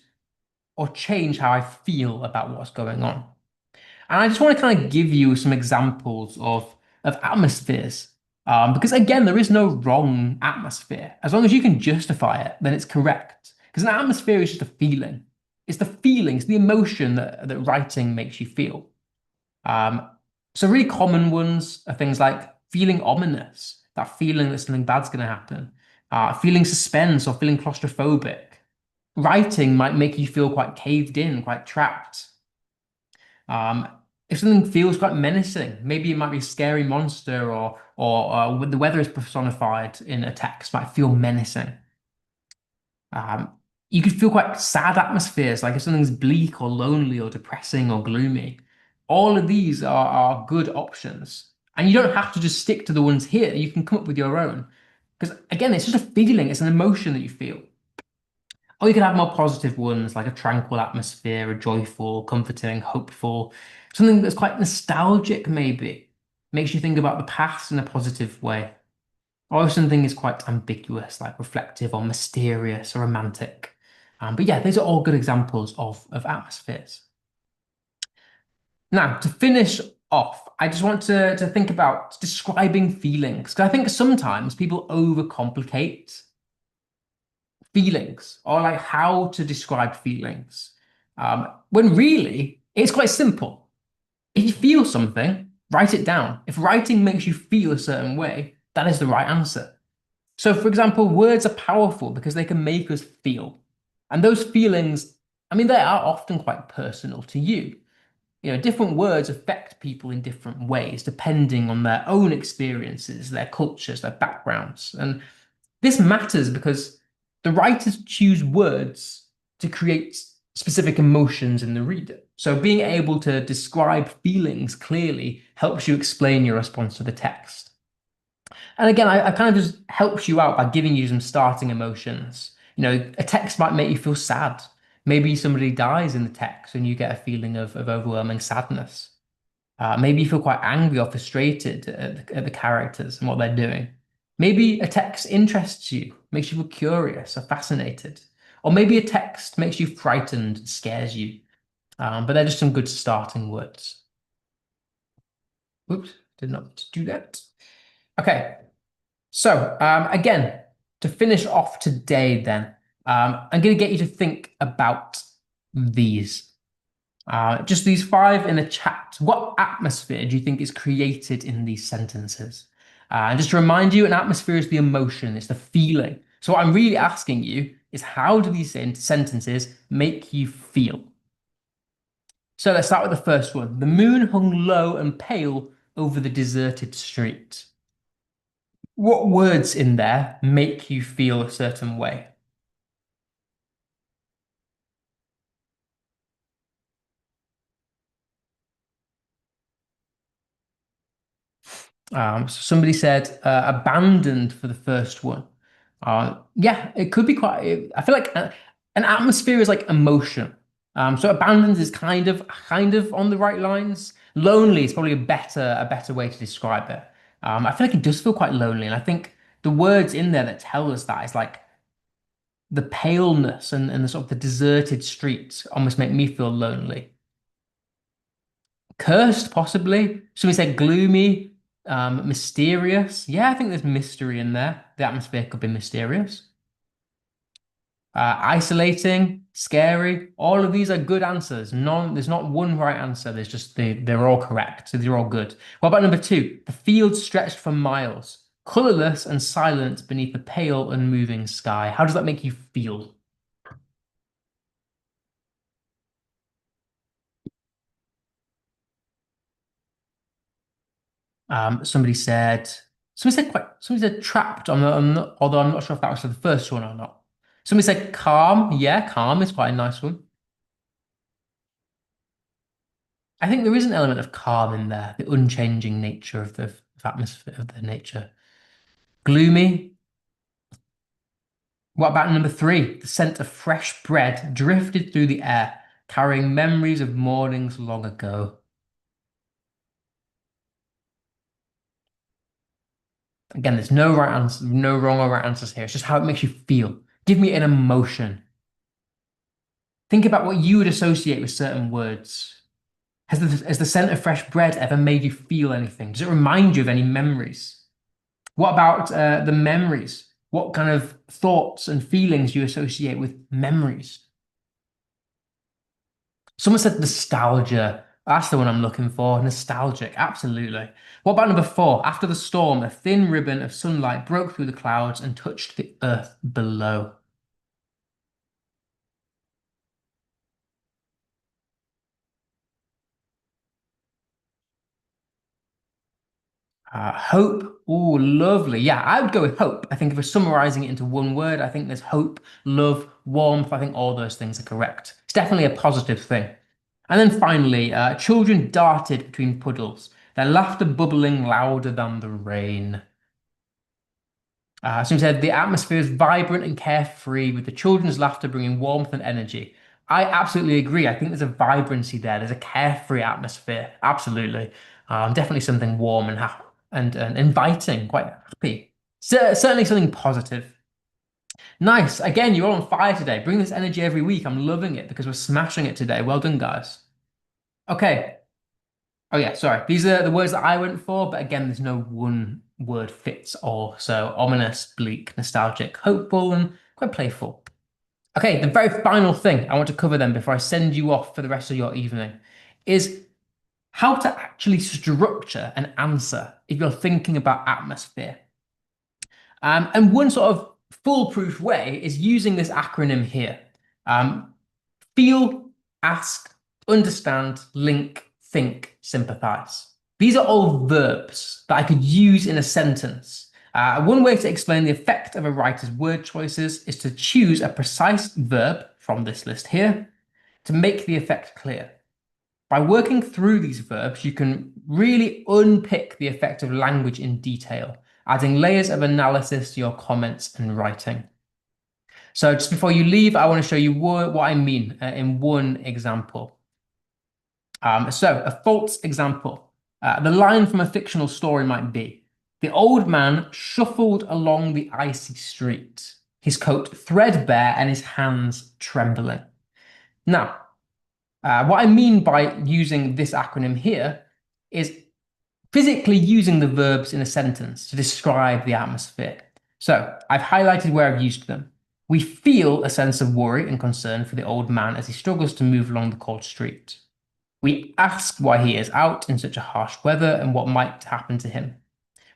or change how I feel about what's going on? And I just want to kind of give you some examples of atmospheres. Because again, there is no wrong atmosphere. As long as you can justify it, then it's correct. Because an atmosphere is just a feeling. It's the feelings, the emotion that writing makes you feel. Um, so really common ones are things like feeling ominous, that feeling that something bad's going to happen, feeling suspense or feeling claustrophobic. Writing might make you feel quite caved in, quite trapped. Um, if something feels quite menacing, maybe it might be a scary monster or the weather is personified in a text might feel menacing. Um, you could feel quite sad atmospheres, like if something's bleak or lonely or depressing or gloomy. All of these are good options. And you don't have to just stick to the ones here. You can come up with your own. Because again, it's just a feeling, it's an emotion that you feel. Or you could have more positive ones, like a tranquil atmosphere, a joyful, comforting, hopeful, something that's quite nostalgic, maybe. Makes you think about the past in a positive way. Or something is quite ambiguous, like reflective or mysterious or romantic. But yeah, these are all good examples of atmospheres. Now, to finish off, I just want to think about describing feelings, because I think sometimes people overcomplicate feelings or like how to describe feelings. When really it's quite simple. If you feel something, write it down. If writing makes you feel a certain way, that is the right answer. So, for example, words are powerful because they can make us feel. And those feelings, I mean, they are often quite personal to you. You know, different words affect people in different ways, depending on their own experiences, their cultures, their backgrounds. And this matters because the writers choose words to create specific emotions in the reader. So being able to describe feelings clearly helps you explain your response to the text. And again, I kind of just helps you out by giving you some starting emotions. You know, a text might make you feel sad. Maybe somebody dies in the text and you get a feeling of overwhelming sadness. Maybe you feel quite angry or frustrated at the characters and what they're doing. Maybe a text interests you, makes you feel curious or fascinated. Or maybe a text makes you frightened, scares you. But they're just some good starting words. Oops, did not do that. Okay, so again, to finish off today, then, I'm going to get you to think about these. Just these five in the chat. What atmosphere do you think is created in these sentences? And just to remind you, an atmosphere is the emotion, it's the feeling. So what I'm really asking you is how do these sentences make you feel? So let's start with the first one. The moon hung low and pale over the deserted street. What words in there make you feel a certain way? So somebody said abandoned for the first one. Yeah, it could be quite. I feel like an atmosphere is like emotion. So abandoned is kind of on the right lines. Lonely is probably a better way to describe it. I feel like it does feel quite lonely, and I think the words in there that tell us that is like the paleness and the sort of the deserted streets almost make me feel lonely. Cursed, possibly. Somebody said gloomy, mysterious. Yeah, I think there's mystery in there. The atmosphere could be mysterious. Isolating, scary, all of these are good answers. There's not one right answer. There's just they're all correct. So they're all good. What about number two? The field stretched for miles, colorless and silent beneath a pale, unmoving sky. How does that make you feel? Somebody said, somebody said trapped. Although I'm not sure if that was for the first one or not. Somebody said calm. Yeah, calm is quite a nice one. I think there is an element of calm in there, the unchanging nature of the atmosphere of the nature. Gloomy. What about number three? The scent of fresh bread drifted through the air, carrying memories of mornings long ago. Again, there's no right answer, no wrong or right answers here. It's just how it makes you feel. Give me an emotion. Think about what you would associate with certain words. Has the scent of fresh bread ever made you feel anything? Does it remind you of any memories? What about the memories? What kind of thoughts and feelings do you associate with memories? Someone said nostalgia. That's the one I'm looking for. Nostalgic, absolutely. What about number four? After the storm, a thin ribbon of sunlight broke through the clouds and touched the earth below. Hope. Oh, lovely. Yeah, I would go with hope. I think if we're summarizing it into one word, I think there's hope, love, warmth. I think all those things are correct. It's definitely a positive thing. And then finally, children darted between puddles, their laughter bubbling louder than the rain. So he said the atmosphere is vibrant and carefree, with the children's laughter bringing warmth and energy. I absolutely agree. I think there's a vibrancy there. There's a carefree atmosphere. Absolutely. Definitely something warm and and inviting, quite happy. Certainly something positive. Nice. Again, you're all on fire today. Bring this energy every week. I'm loving it because we're smashing it today. Well done, guys. Okay. Oh yeah, sorry. These are the words that I went for, but again, there's no one word fits all. So ominous, bleak, nostalgic, hopeful, and quite playful. Okay, the very final thing I want to cover then before I send you off for the rest of your evening is how to actually structure an answer if you're thinking about atmosphere. And one sort of foolproof way is using this acronym here. Um, Feel, ask, understand, link, think, sympathize. These are all verbs that I could use in a sentence. One way to explain the effect of a writer's word choices is to choose a precise verb from this list here to make the effect clear. By working through these verbs, you can really unpick the effect of language in detail, adding layers of analysis to your comments and writing. So just before you leave, I want to show you what I mean in one example. So a false example. The line from a fictional story might be, the old man shuffled along the icy street, his coat threadbare and his hands trembling. Now, what I mean by using this acronym here is physically using the verbs in a sentence to describe the atmosphere. So I've highlighted where I've used them. We feel a sense of worry and concern for the old man as he struggles to move along the cold street. We ask why he is out in such a harsh weather and what might happen to him.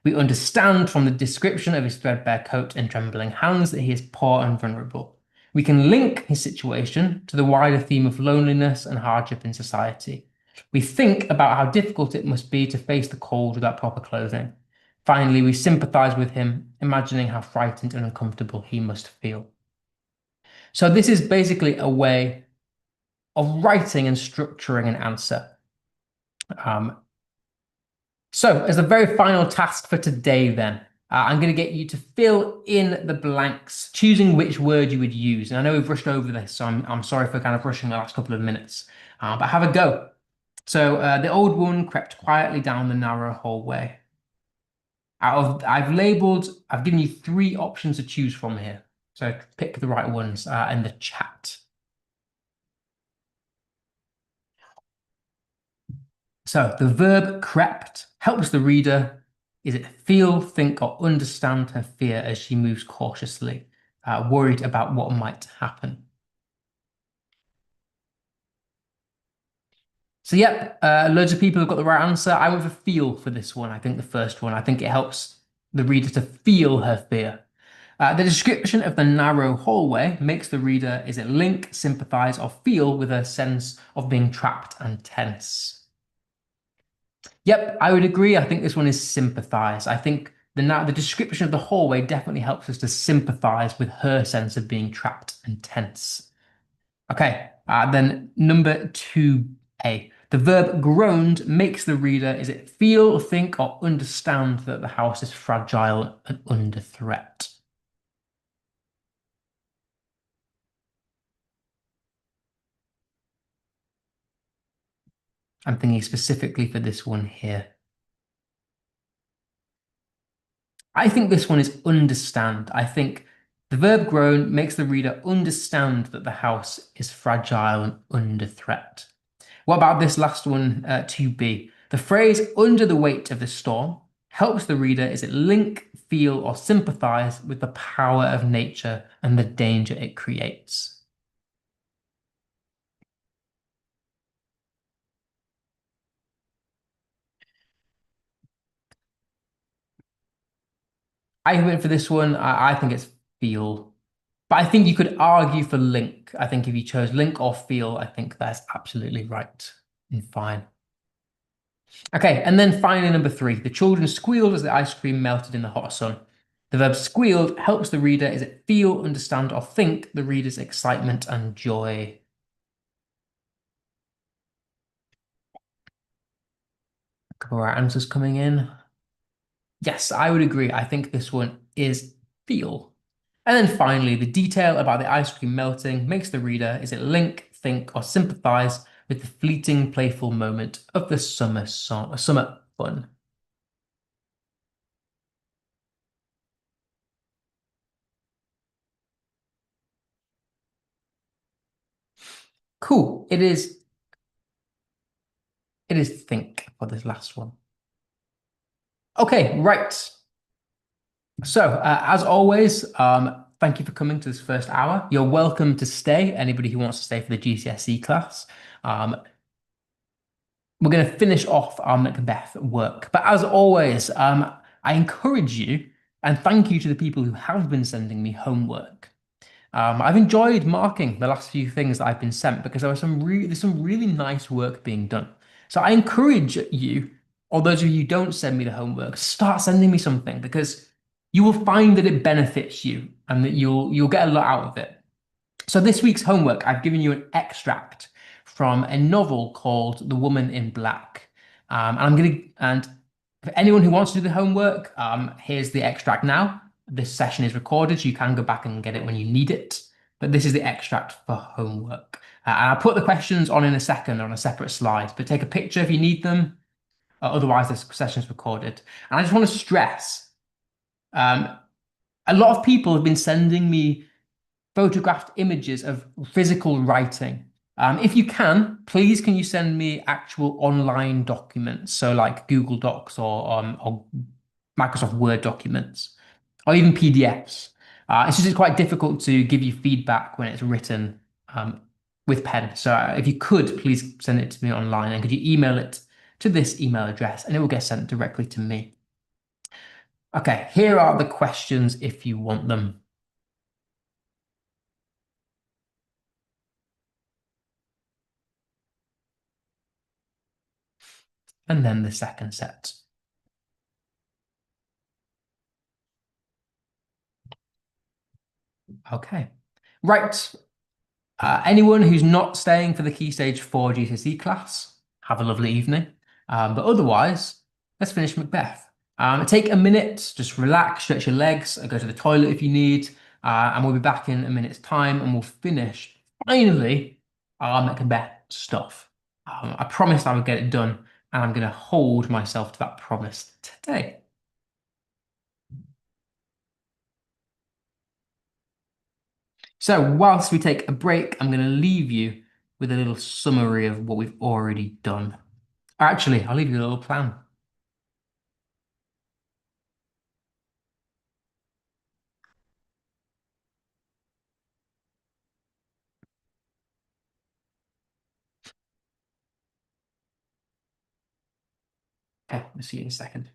We understand from the description of his threadbare coat and trembling hands that he is poor and vulnerable. We can link his situation to the wider theme of loneliness and hardship in society. We think about how difficult it must be to face the cold without proper clothing. Finally, we sympathize with him, imagining how frightened and uncomfortable he must feel. So this is basically a way of writing and structuring an answer. So as the very final task for today then, I'm going to get you to fill in the blanks, choosing which word you would use. And I know we've rushed over this, so I'm sorry for kind of rushing the last couple of minutes, but have a go. So the old woman crept quietly down the narrow hallway. I've given you three options to choose from here. So pick the right ones in the chat. So the verb crept helps the reader, is it feel, think, or understand her fear as she moves cautiously? worried about what might happen. So, yep, loads of people have got the right answer. I went for feel for this one. I think the first one. I think it helps the reader to feel her fear. The description of the narrow hallway makes the reader, is it link, sympathize, or feel with a sense of being trapped and tense? Yep, I would agree. I think this one is sympathize. I think the description of the hallway definitely helps us to sympathize with her sense of being trapped and tense. Okay, then number 2A. The verb groaned makes the reader, is it feel, think, or understand that the house is fragile and under threat? I'm thinking specifically for this one here. I think this one is understand. I think the verb groan makes the reader understand that the house is fragile and under threat. What about this last one, 2B? The phrase under the weight of the storm helps the reader, is it link, feel, or sympathize with the power of nature and the danger it creates? I went for this one. I think it's feel. But I think you could argue for link. I think if you chose link or feel, I think that's absolutely right and fine. Okay, and then finally, number 3. The children squealed as the ice cream melted in the hot sun. The verb squealed helps the reader, is it feel, understand, or think the reader's excitement and joy? A couple of right answers coming in. Yes, I would agree. I think this one is feel. And then finally, the detail about the ice cream melting makes the reader, is it link, think, or sympathize with the fleeting, playful moment of the summer song, summer fun? Cool. It is think for this last one. Okay, right. So, as always, thank you for coming to this first hour. You're welcome to stay, anybody who wants to stay for the GCSE class. Um, we're going to finish off our Macbeth work. But as always, I encourage you and thank you to the people who have been sending me homework. I've enjoyed marking the last few things that I've been sent because there's some really nice work being done. So I encourage you, or those of you who don't send me the homework, start sending me something because you will find that it benefits you and that you'll get a lot out of it. So this week's homework, I've given you an extract from a novel called The Woman in Black. And for anyone who wants to do the homework, here's the extract now. This session is recorded, so you can go back and get it when you need it. But this is the extract for homework. And I'll put the questions on in a second on a separate slide, but take a picture if you need them. Otherwise, this session is recorded. And I just want to stress, um, a lot of people have been sending me photographed images of physical writing. If you can, please can you send me actual online documents, so like Google Docs or Microsoft Word documents, or even PDFs. It's quite difficult to give you feedback when it's written with pen. So if you could, please send it to me online, and could you email it to this email address, and it will get sent directly to me. Okay, here are the questions if you want them. And then the second set. Okay. Right. Anyone who's not staying for the Key Stage 4 GCSE class, have a lovely evening. But otherwise, let's finish Macbeth. Take a minute, just relax, stretch your legs, go to the toilet if you need, and we'll be back in a minute's time and we'll finish, finally, our Macbeth stuff. I promised I would get it done, and I'm going to hold myself to that promise today. So, whilst we take a break, I'm going to leave you with a little summary of what we've already done. Actually, I'll leave you a little plan. Okay, I'll see you in a second.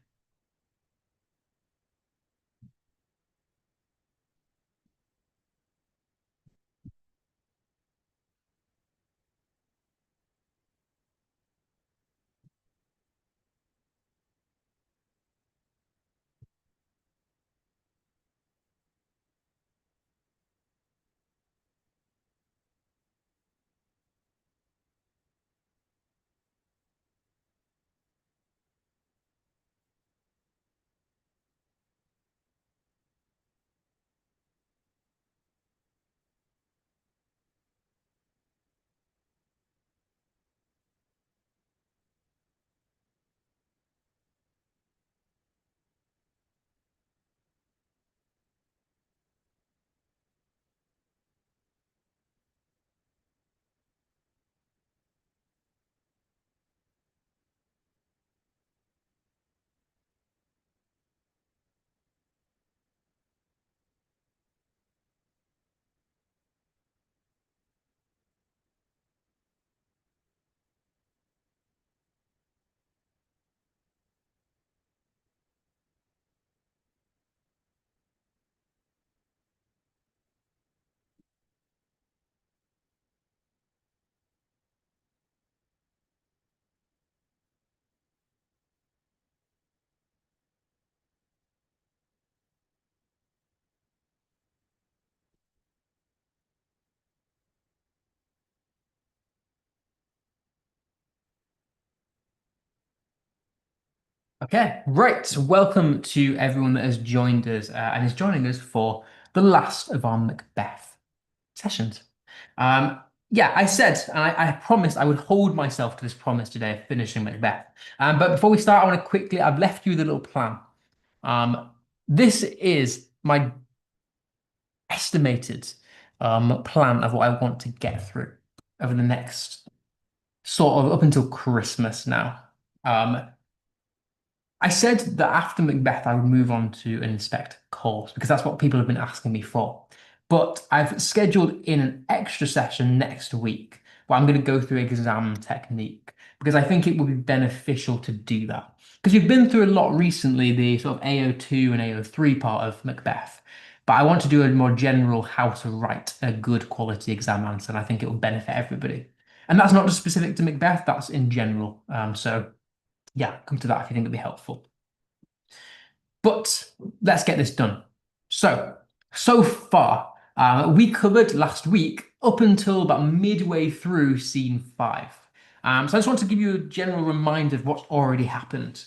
Okay, right. So welcome to everyone that has joined us and is joining us for the last of our Macbeth sessions. Um, yeah, I said, and I promised I would hold myself to this promise today of finishing Macbeth. But before we start, I want to quickly, I've left you with a little plan. Um, this is my estimated plan of what I want to get through over the next sort of up until Christmas now. Um, I said that after Macbeth, I would move on to an inspect course because that's what people have been asking me for. But I've scheduled in an extra session next week where I'm going to go through exam technique because I think it would be beneficial to do that. Because you've been through a lot recently, the sort of AO2 and AO3 part of Macbeth. But I want to do a more general how to write a good quality exam answer, and I think it will benefit everybody. And that's not just specific to Macbeth, that's in general. So yeah, come to that if you think it'd be helpful. But let's get this done. So far, we covered last week up until about midway through scene five. So I just want to give you a general reminder of what's already happened.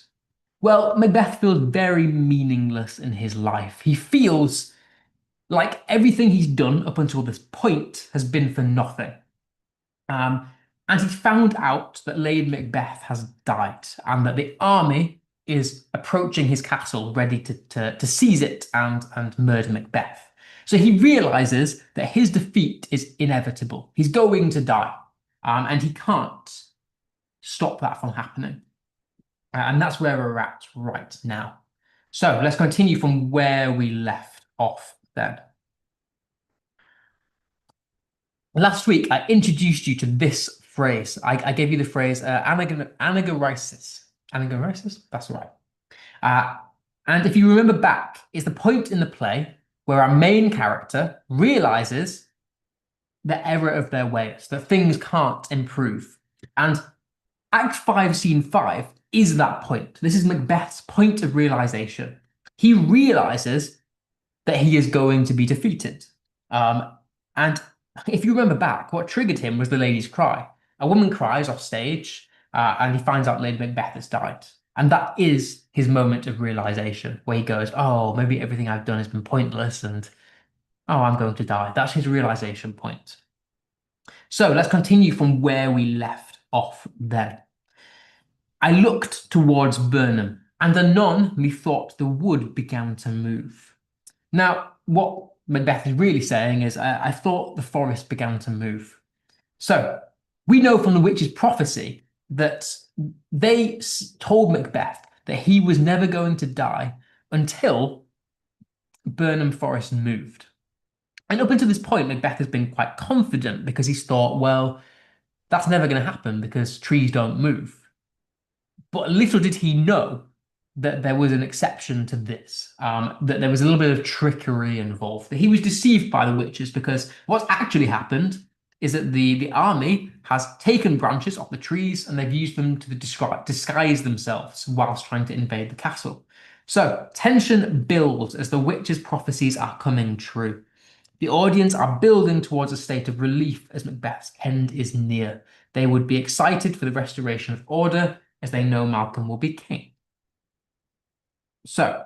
Well, Macbeth feels very meaningless in his life. He feels like everything he's done up until this point has been for nothing. Um, and he found out that Lady Macbeth has died and that the army is approaching his castle, ready to seize it and murder Macbeth. So he realizes that his defeat is inevitable. He's going to die, and he can't stop that from happening. And that's where we're at right now. So let's continue from where we left off then. Last week, I introduced you to this phrase. I gave you the phrase anagorasis. Anagorasis? That's right. Uh, and if you remember back, it's the point in the play where our main character realizes the error of their ways, that things can't improve. And Act 5, Scene 5 is that point. This is Macbeth's point of realization. He realizes that he is going to be defeated. And if you remember back, what triggered him was the lady's cry. A woman cries off stage, and he finds out Lady Macbeth has died. And that is his moment of realization, where he goes, "Oh, maybe everything I've done has been pointless, and oh, I'm going to die." That's his realization point. So let's continue from where we left off then. I looked towards Burnham, and anon methought the wood began to move. Now, what Macbeth is really saying is, I thought the forest began to move. So, we know from the witch's prophecy that they told Macbeth that he was never going to die until Burnham Forest moved. And up until this point, Macbeth has been quite confident because he's thought, well, that's never going to happen because trees don't move. But little did he know that there was an exception to this, that there was a little bit of trickery involved, that he was deceived by the witches because what's actually happened is that the army has taken branches off the trees and they've used them to disguise themselves whilst trying to invade the castle. So tension builds as the witches' prophecies are coming true. The audience are building towards a state of relief as Macbeth's end is near. They would be excited for the restoration of order as they know Malcolm will be king. So,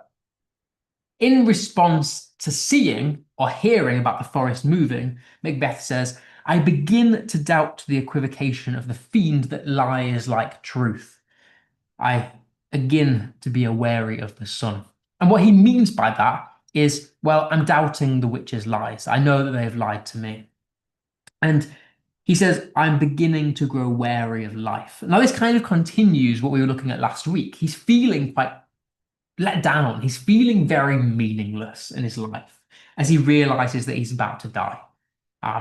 in response to seeing or hearing about the forest moving, Macbeth says, I begin to doubt the equivocation of the fiend that lies like truth. I begin to be wary of the sun. And what he means by that is, well, I'm doubting the witches' lies. I know that they have lied to me. And he says, I'm beginning to grow wary of life. Now, this kind of continues what we were looking at last week. He's feeling quite let down. He's feeling very meaningless in his life as he realizes that he's about to die.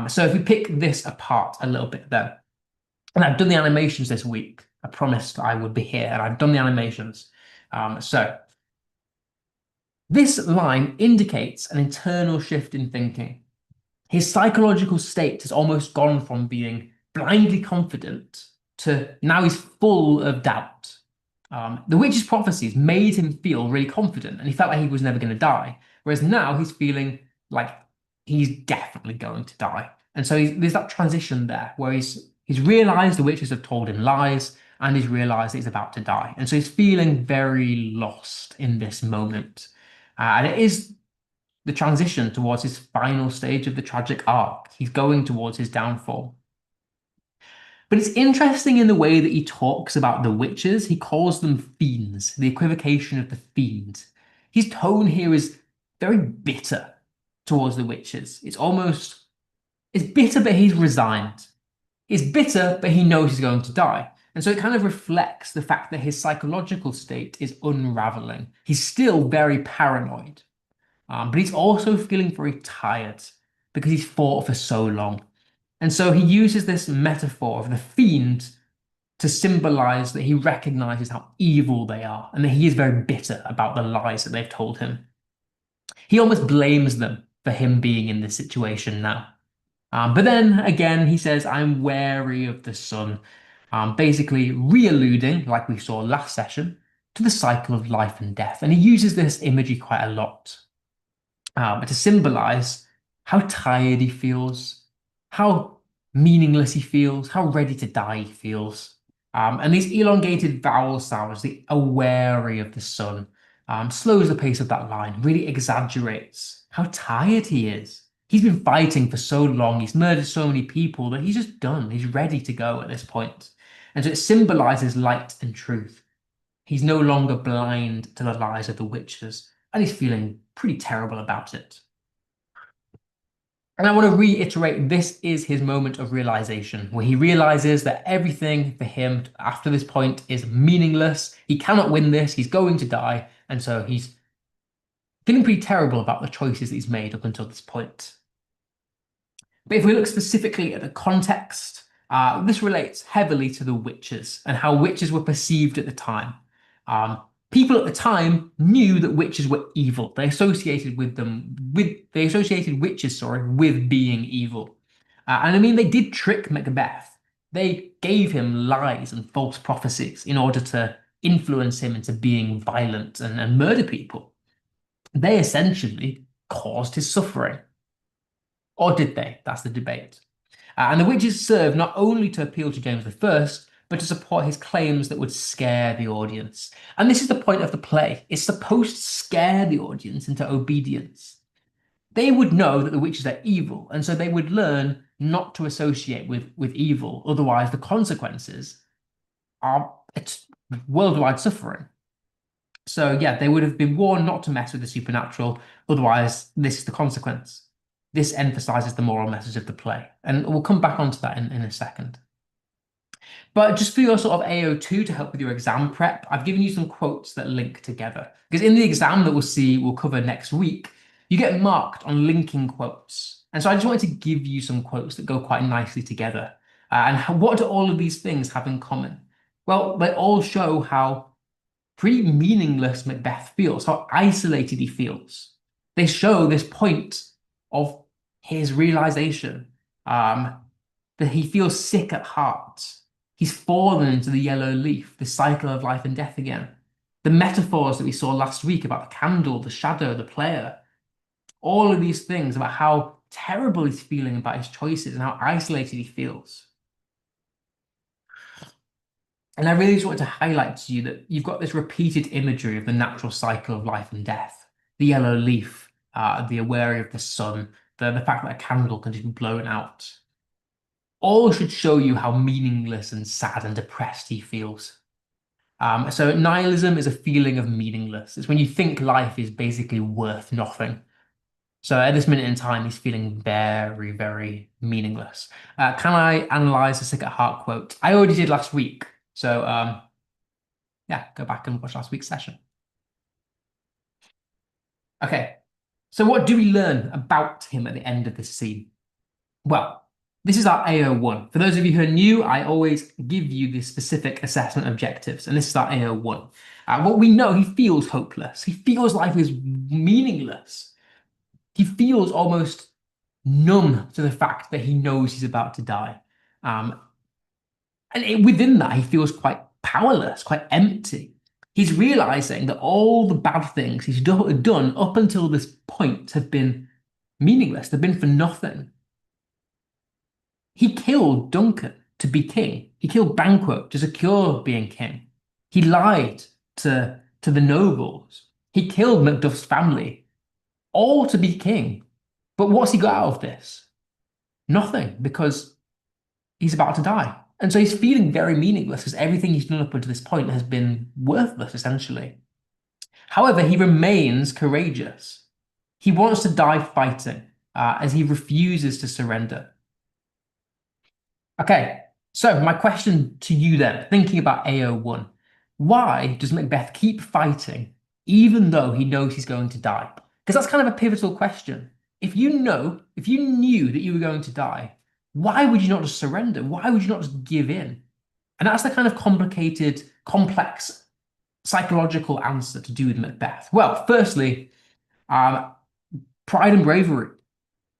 So if we pick this apart a little bit then, and I've done the animations this week. I promised I would be here, and I've done the animations. So this line indicates an internal shift in thinking. His psychological state has almost gone from being blindly confident to now he's full of doubt. The witch's prophecies made him feel really confident, and he felt like he was never going to die. Whereas now he's feeling like he's definitely going to die. And so there's that transition there where he's realized the witches have told him lies, and he's realized that he's about to die. And so he's feeling very lost in this moment. And it is the transition towards his final stage of the tragic arc. He's going towards his downfall. But it's interesting in the way that he talks about the witches. He calls them fiends, the equivocation of the fiend. His tone here is very bitter towards the witches. It's bitter, but he's resigned. He's bitter, but he knows he's going to die. And so it kind of reflects the fact that his psychological state is unraveling. He's still very paranoid, but he's also feeling very tired because he's fought for so long. And so he uses this metaphor of the fiend to symbolize that he recognizes how evil they are and that he is very bitter about the lies that they've told him. He almost blames them for him being in this situation now. But then again, he says, I'm wary of the sun, basically re-alluding, like we saw last session, to the cycle of life and death. And he uses this imagery quite a lot to symbolize how tired he feels, how meaningless he feels, how ready to die he feels. And these elongated vowel sounds, the wary of the sun, slows the pace of that line, really exaggerates how tired he is. He's been fighting for so long, he's murdered so many people that he's just done. He's ready to go at this point. And so it symbolizes light and truth. He's no longer blind to the lies of the witches, and he's feeling pretty terrible about it. And I want to reiterate, this is his moment of realization, where he realizes that everything for him after this point is meaningless. He cannot win this. He's going to die. And so he's feeling pretty terrible about the choices that he's made up until this point. But if we look specifically at the context, this relates heavily to the witches and how witches were perceived at the time. People at the time knew that witches were evil. They associated witches, with being evil. And I mean, they did trick Macbeth. They gave him lies and false prophecies in order to influence him into being violent and murder people. They essentially caused his suffering. Or did they? That's the debate. And the witches served not only to appeal to James I, but to support his claims that would scare the audience. And this is the point of the play. It's supposed to scare the audience into obedience. They would know that the witches are evil, and so they would learn not to associate with evil. Otherwise, the consequences are worldwide suffering. So yeah, they would have been warned not to mess with the supernatural. Otherwise, this is the consequence. This emphasizes the moral message of the play. And we'll come back onto that in a second. But just for your sort of AO2 to help with your exam prep, I've given you some quotes that link together. Because in the exam that we'll cover next week, you get marked on linking quotes. And so I just wanted to give you some quotes that go quite nicely together. And what do all of these things have in common? Well, they all show how pretty meaningless Macbeth feels, how isolated he feels. They show this point of his realization um, that he feels sick at heart. He's fallen into the yellow leaf, the cycle of life and death again. The metaphors that we saw last week about the candle, the shadow, the player, all of these things about how terrible he's feeling about his choices and how isolated he feels. And I really just want to highlight to you that you've got this repeated imagery of the natural cycle of life and death, the yellow leaf, the awareness of the sun, the fact that a candle can just be blown out. All should show you how meaningless and sad and depressed he feels. So nihilism is a feeling of meaningless. It's when you think life is basically worth nothing. So at this minute in time, he's feeling very, very meaningless. Can I analyze the sick at heart quote? I already did last week. So yeah, go back and watch last week's session. Okay, so what do we learn about him at the end of this scene? Well, this is our AO1. For those of you who are new, I always give you the specific assessment objectives, and this is our AO1. What we know, he feels hopeless. He feels life is meaningless. He feels almost numb to the fact that he knows he's about to die. Um, within that, he feels quite powerless, quite empty. He's realizing that all the bad things he's done up until this point have been meaningless. They've been for nothing. He killed Duncan to be king. He killed Banquo to secure being king. He lied to the nobles. He killed Macduff's family, all to be king. But what's he got out of this? Nothing, because he's about to die. And so he's feeling very meaningless because everything he's done up until this point has been worthless, essentially. However, he remains courageous. He wants to die fighting, as he refuses to surrender. Okay, so my question to you then, thinking about AO1, why does Macbeth keep fighting even though he knows he's going to die? Because that's kind of a pivotal question. If you knew that you were going to die, why would you not just surrender? Why would you not just give in? And that's the kind of complicated, complex psychological answer to do with Macbeth. Well, firstly, um, pride and bravery.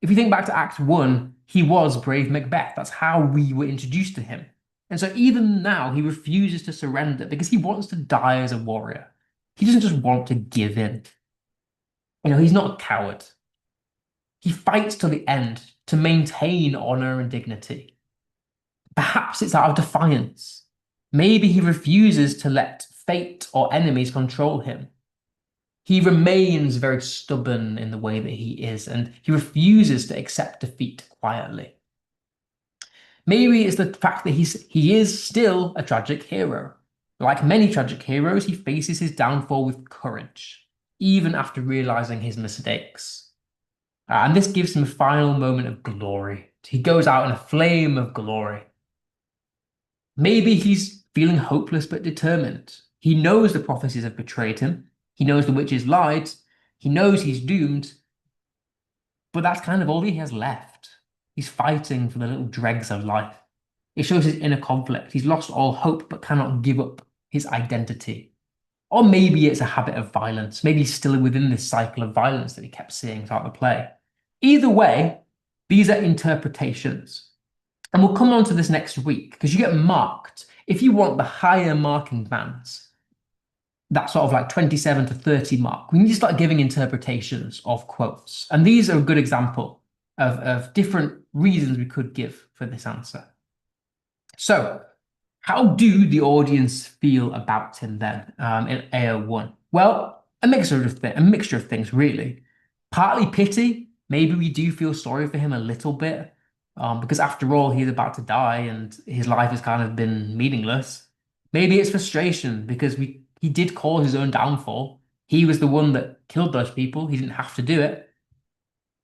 If you think back to Act 1, he was brave Macbeth. That's how we were introduced to him. And so even now, he refuses to surrender because he wants to die as a warrior. He doesn't just want to give in. He's not a coward. He fights to the end to maintain honor and dignity. Perhaps it's out of defiance. Maybe he refuses to let fate or enemies control him. He remains very stubborn in the way that he is, and he refuses to accept defeat quietly. Maybe it's the fact that he is still a tragic hero. Like many tragic heroes, he faces his downfall with courage, even after realizing his mistakes. And this gives him a final moment of glory. He goes out in a flame of glory. Maybe he's feeling hopeless but determined. He knows the prophecies have betrayed him. He knows the witches lied. He knows he's doomed. But that's kind of all he has left. He's fighting for the little dregs of life. It shows his inner conflict. He's lost all hope but cannot give up his identity. Or maybe it's a habit of violence. Maybe he's still within this cycle of violence that he kept seeing throughout the play. Either way, these are interpretations. And we'll come on to this next week because you get marked. If you want the higher marking bands, that sort of like 27 to 30 mark, we need to start giving interpretations of quotes. And these are a good example of different reasons we could give for this answer. So, how do the audience feel about him then in AO1? Well, a mixture of things, really. Partly pity. Maybe we do feel sorry for him a little bit, because after all, he's about to die and his life has kind of been meaningless. Maybe it's frustration because he did cause his own downfall. He was the one that killed those people. He didn't have to do it.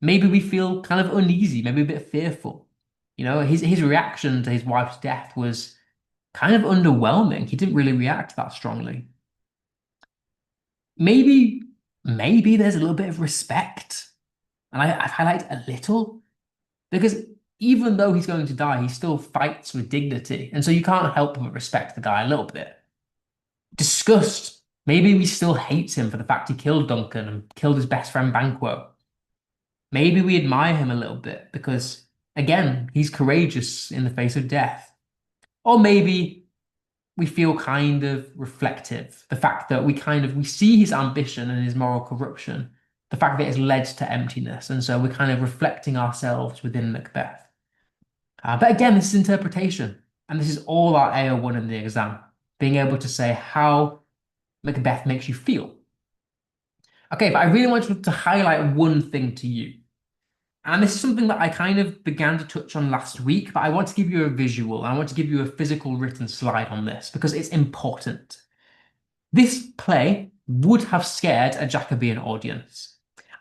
Maybe we feel kind of uneasy, maybe a bit fearful. His reaction to his wife's death was kind of underwhelming. He didn't really react that strongly. Maybe there's a little bit of respect. And I've highlighted a little because even though he's going to die, he still fights with dignity. And so you can't help but respect the guy a little bit. Disgust. Maybe we still hate him for the fact he killed Duncan and killed his best friend Banquo. Maybe we admire him a little bit because, again, he's courageous in the face of death. Or maybe we feel kind of reflective. The fact that we see his ambition and his moral corruption, the fact that it's led to emptiness. And so we're kind of reflecting ourselves within Macbeth. But again, this is interpretation. And this is all our AO1 in the exam, being able to say how Macbeth makes you feel. Okay, but I really want to highlight one thing to you. And this is something that I kind of began to touch on last week, but I want to give you a visual. I want to give you a physical written slide on this because it's important. This play would have scared a Jacobean audience.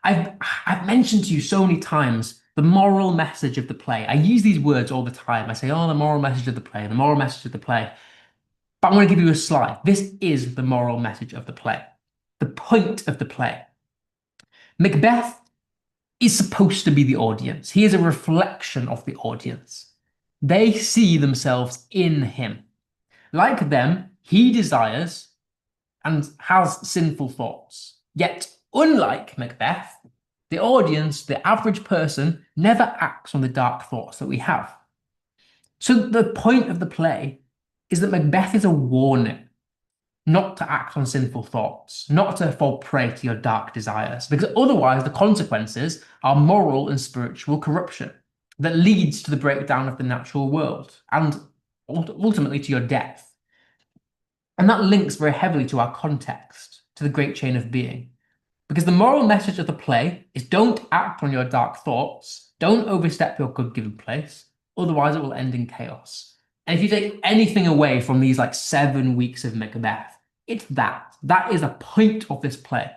I've mentioned to you so many times the moral message of the play. I use these words all the time. I say, oh, the moral message of the play, the moral message of the play. But I'm going to give you a slide. This is the moral message of the play. The point of the play. Macbeth is supposed to be the audience. He is a reflection of the audience. They see themselves in him. Like them, he desires and has sinful thoughts. Yet, unlike Macbeth, the audience, the average person, never acts on the dark thoughts that we have. So the point of the play is that Macbeth is a warning not to act on sinful thoughts, not to fall prey to your dark desires, because otherwise the consequences are moral and spiritual corruption that leads to the breakdown of the natural world and ultimately to your death. And that links very heavily to our context, to the great chain of being. Because the moral message of the play is don't act on your dark thoughts, don't overstep your God-given place, otherwise it will end in chaos. And if you take anything away from these like 7 weeks of Macbeth, it's that. That is a point of this play.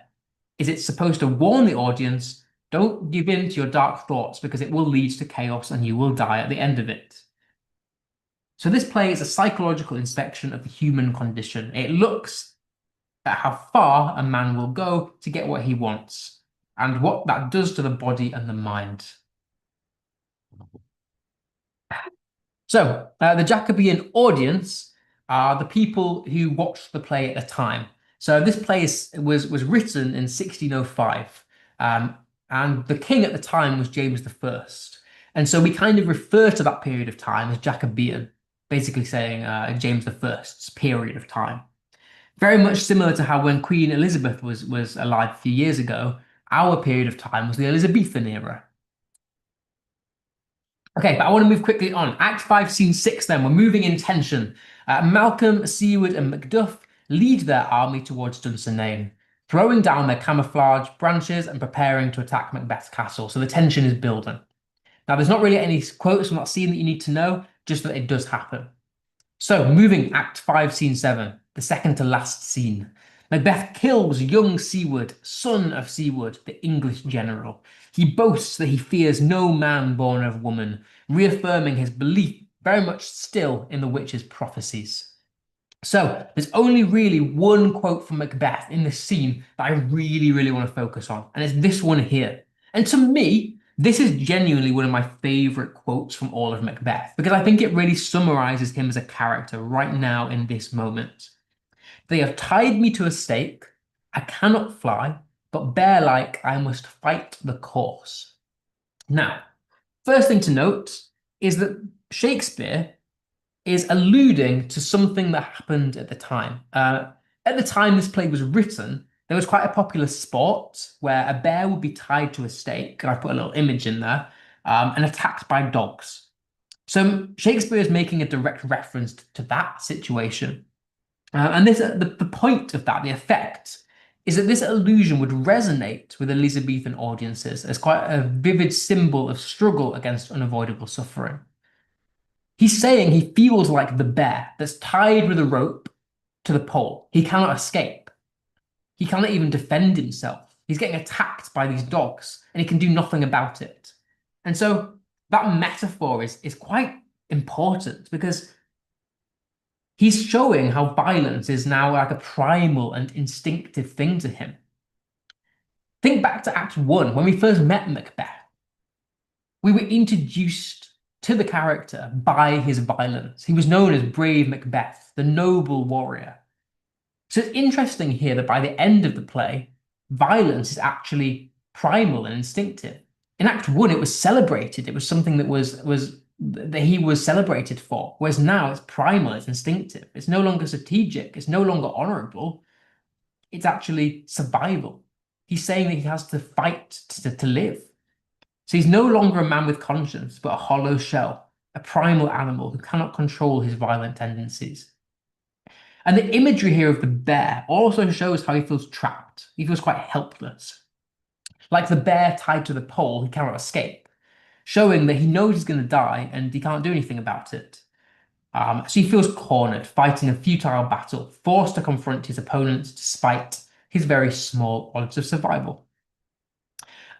Is it's supposed to warn the audience, don't give in to your dark thoughts because it will lead to chaos and you will die at the end of it. So this play is a psychological inspection of the human condition. It looks at how far a man will go to get what he wants and what that does to the body and the mind. So the Jacobean audience are the people who watched the play at the time. So this play was written in 1605, and the king at the time was James I. And so we kind of refer to that period of time as Jacobean, basically saying James I's period of time. Very much similar to how when Queen Elizabeth was alive a few years ago, our period of time was the Elizabethan era. Okay, but I want to move quickly on. Act 5, Scene 6 then, we're moving in tension. Malcolm, Siward and Macduff lead their army towards Dunsinane, throwing down their camouflage branches and preparing to attack Macbeth's castle, so the tension is building. Now, there's not really any quotes from that scene that you need to know, just that it does happen. So, moving Act 5, Scene 7, the second to last scene. Macbeth kills young Siward, son of Siward, the English general. He boasts that he fears no man born of woman, reaffirming his belief very much still in the witch's prophecies. So, there's only really one quote from Macbeth in this scene that I really, really want to focus on, and it's this one here. And to me, this is genuinely one of my favorite quotes from all of Macbeth, because I think it really summarizes him as a character right now in this moment. They have tied me to a stake. I cannot fly, but bear-like I must fight the course. Now, first thing to note is that Shakespeare is alluding to something that happened at the time. At the time this play was written, there was quite a popular sport where a bear would be tied to a stake, and I put a little image in there, and attacked by dogs. So Shakespeare is making a direct reference to that situation. And the point of that, the effect, is that this allusion would resonate with Elizabethan audiences as quite a vivid symbol of struggle against unavoidable suffering. He's saying he feels like the bear that's tied with a rope to the pole. He cannot escape. He cannot even defend himself. He's getting attacked by these dogs, and he can do nothing about it. And so that metaphor is quite important because he's showing how violence is now like a primal and instinctive thing to him. Think back to Act 1, when we first met Macbeth. We were introduced to the character by his violence. He was known as Brave Macbeth, the noble warrior. So it's interesting here that by the end of the play, violence is actually primal and instinctive. In Act One, it was celebrated. It was something that he was celebrated for. Whereas now it's primal, it's instinctive. It's no longer strategic, it's no longer honorable. It's actually survival. He's saying that he has to fight to live. So he's no longer a man with conscience, but a hollow shell, a primal animal who cannot control his violent tendencies. And the imagery here of the bear also shows how he feels trapped. He feels quite helpless. Like the bear tied to the pole, he cannot escape, showing that he knows he's going to die and he can't do anything about it. So he feels cornered, fighting a futile battle, forced to confront his opponents despite his very small odds of survival.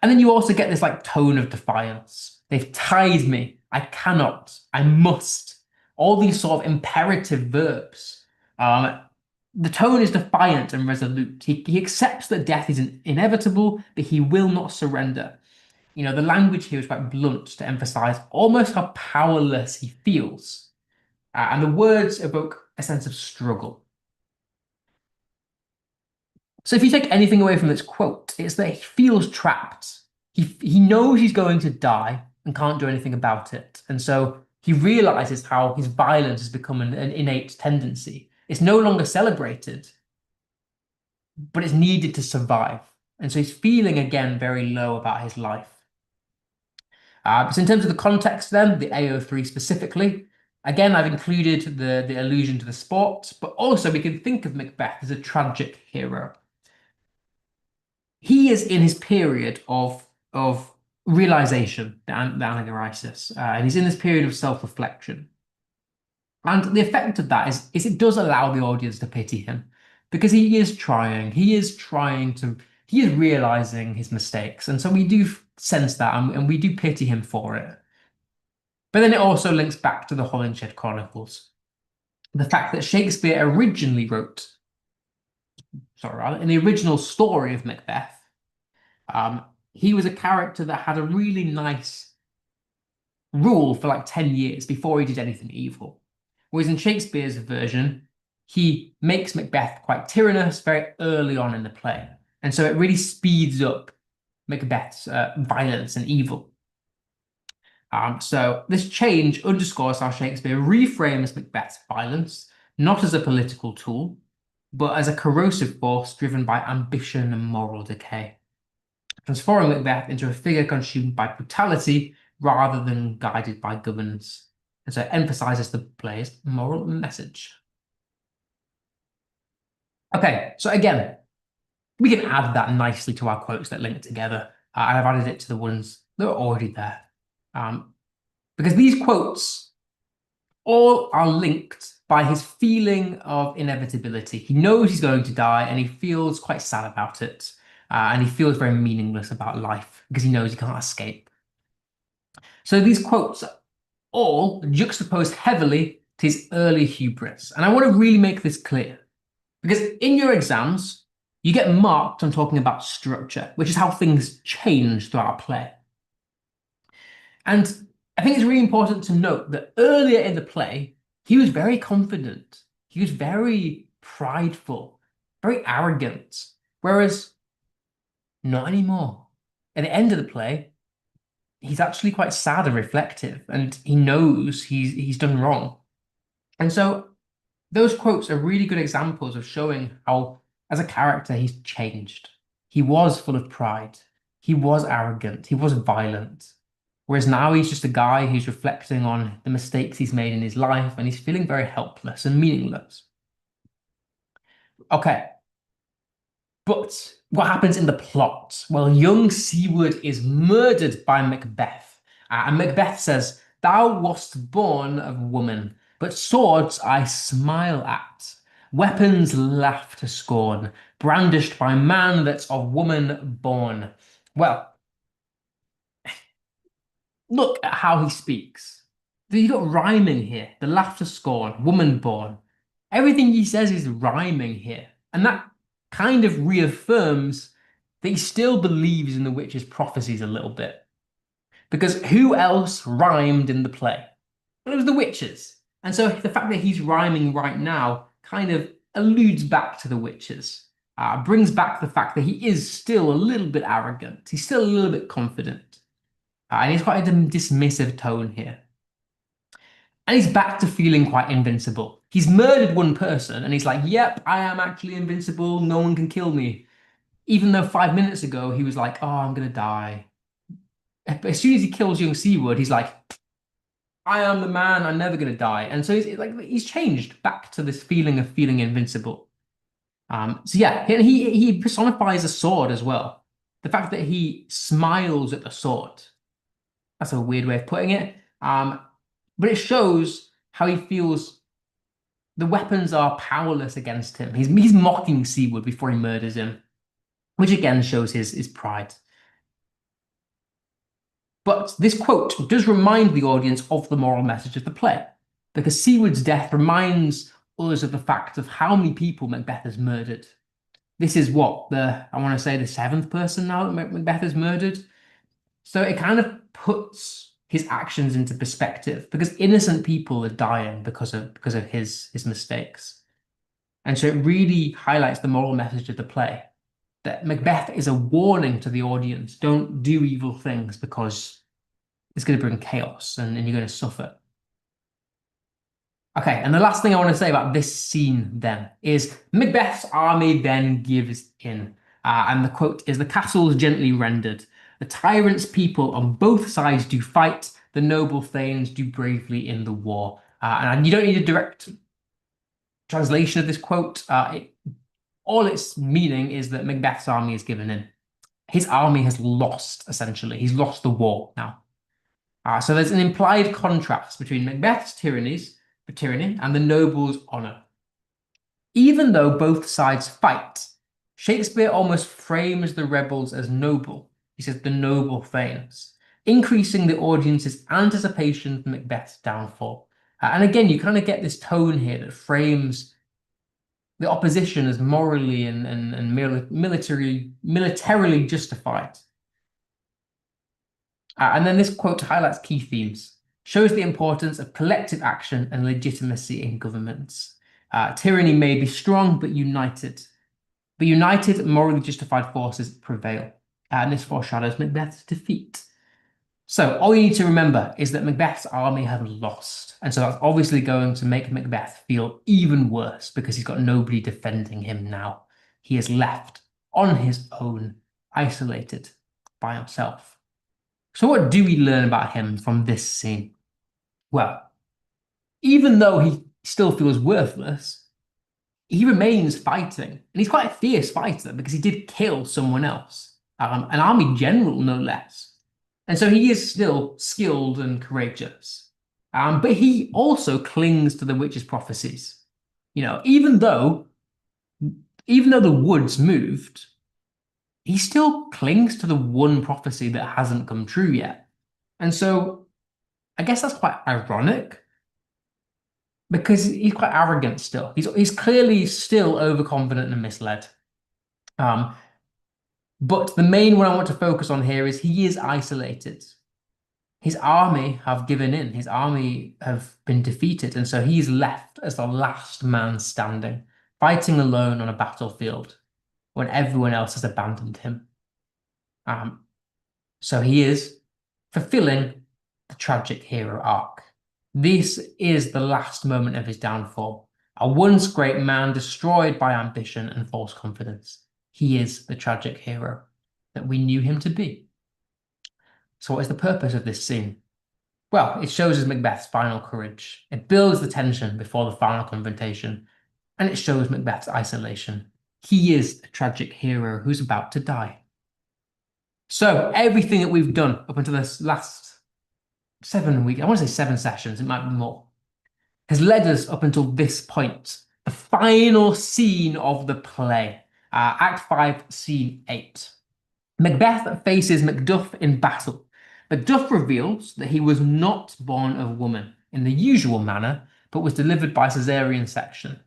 And then you also get this like tone of defiance. They've tied me. I cannot. I must. All these sort of imperative verbs. The tone is defiant and resolute. He accepts that death is inevitable, but he will not surrender. You know, the language here is quite blunt to emphasize almost how powerless he feels. And the words evoke a sense of struggle. So if you take anything away from this quote, it's that he feels trapped. He knows he's going to die and can't do anything about it. And so he realizes how his violence has become an innate tendency. It's no longer celebrated, but it's needed to survive. And so he's feeling again very low about his life. So in terms of the context then, the AO3 specifically, again, I've included the allusion to the sport, but also we can think of Macbeth as a tragic hero. He is in his period of realization, the anagnorisis, and he's in this period of self-reflection. And the effect of that is it does allow the audience to pity him because he is realizing his mistakes. And so we do sense that and we do pity him for it. But then it also links back to the Holinshed Chronicles. The fact that Shakespeare originally wrote, in the original story of Macbeth, he was a character that had a really nice rule for like 10 years before he did anything evil. Whereas in Shakespeare's version, he makes Macbeth quite tyrannous very early on in the play. And so it really speeds up Macbeth's violence and evil. So this change underscores how Shakespeare reframes Macbeth's violence, not as a political tool, but as a corrosive force driven by ambition and moral decay, transforming Macbeth into a figure consumed by brutality rather than guided by governance. And so it emphasizes the play's moral message. Okay, so again, we can add that nicely to our quotes that link together. I've added it to the ones that are already there. Because these quotes all are linked by his feeling of inevitability. He knows he's going to die and he feels quite sad about it. And he feels very meaningless about life because he knows he can't escape. So these quotes all juxtapose heavily to his early hubris. And I want to really make this clear because in your exams, you get marked on talking about structure, which is how things change throughout a play. And I think it's really important to note that earlier in the play, he was very confident. He was very prideful, very arrogant, whereas not anymore. At the end of the play, he's actually quite sad and reflective, and he knows he's done wrong. And so those quotes are really good examples of showing how, as a character, he's changed. He was full of pride. He was arrogant. He was violent. Whereas now he's just a guy who's reflecting on the mistakes he's made in his life, and he's feeling very helpless and meaningless. Okay. But what happens in the plot? Well, young Siward is murdered by Macbeth. And Macbeth says, "Thou wast born of woman, but swords I smile at. Weapons laugh to scorn, brandished by man that's of woman born." Well, look at how he speaks. You got rhyming here. The laugh to scorn, woman born. Everything he says is rhyming here. And that kind of reaffirms that he still believes in the witch's prophecies a little bit. Because who else rhymed in the play? Well, it was the witches. And so the fact that he's rhyming right now kind of alludes back to the witches, brings back the fact that he is still a little bit arrogant. He's still a little bit confident. And he's quite a dismissive tone here. And he's back to feeling quite invincible. He's murdered one person and he's like, yep, I am actually invincible. No one can kill me. Even though 5 minutes ago he was like, oh, I'm going to die. But as soon as he kills young Siward, he's like, I am the man. I'm never going to die. And so he's changed back to this feeling of feeling invincible. So yeah, he personifies a sword as well. The fact that he smiles at the sword. That's a weird way of putting it. But it shows how he feels the weapons are powerless against him. He's mocking Siward before he murders him, which again shows his pride. But this quote does remind the audience of the moral message of the play, because Siward's death reminds us of the fact of how many people Macbeth has murdered. This is I want to say the seventh person now that Macbeth has murdered. So it kind of puts his actions into perspective, because innocent people are dying because of his mistakes. And so it really highlights the moral message of the play, that Macbeth is a warning to the audience. Don't do evil things because it's going to bring chaos and you're going to suffer. Okay, and the last thing I want to say about this scene then is Macbeth's army then gives in. And the quote is, "The castle is gently rendered. The tyrant's people on both sides do fight. The noble thanes do bravely in the war." And you don't need a direct translation of this quote. All its meaning is that Macbeth's army is given in. His army has lost, essentially. He's lost the war now. So there's an implied contrast between Macbeth's tyranny and the noble's honor. Even though both sides fight, Shakespeare almost frames the rebels as noble. He says the noble thanes, increasing the audience's anticipation for Macbeth's downfall. And again, you kind of get this tone here that frames the opposition as morally and militarily justified. And then this quote highlights key themes, shows the importance of collective action and legitimacy in governments. Tyranny may be strong, but united. But united, morally justified forces prevail. And this foreshadows Macbeth's defeat. So all you need to remember is that Macbeth's army have lost. And so that's obviously going to make Macbeth feel even worse because he's got nobody defending him now. He is left on his own, isolated by himself. So what do we learn about him from this scene? Well, even though he still feels worthless, he remains fighting. And he's quite a fierce fighter because he did kill someone else, an army general, no less. And so he is still skilled and courageous. But he also clings to the witch's prophecies. You know, even though the woods moved, he still clings to the one prophecy that hasn't come true yet. And so I guess that's quite ironic, because he's quite arrogant still. He's clearly still overconfident and misled. But the main one I want to focus on here is he is isolated. His army have given in. His army have been defeated. And so he's left as the last man standing, fighting alone on a battlefield when everyone else has abandoned him. So he is fulfilling the tragic hero arc. This is the last moment of his downfall. A once great man destroyed by ambition and false confidence. He is the tragic hero that we knew him to be. So what is the purpose of this scene? Well, it shows us Macbeth's final courage. It builds the tension before the final confrontation, and it shows Macbeth's isolation. He is a tragic hero who's about to die. So everything that we've done up until this last 7 weeks, I want to say 7 sessions, it might be more, has led us up until this point, the final scene of the play. Act 5, Scene 8. Macbeth faces Macduff in battle. Macduff reveals that he was not born of woman in the usual manner, but was delivered by caesarean section.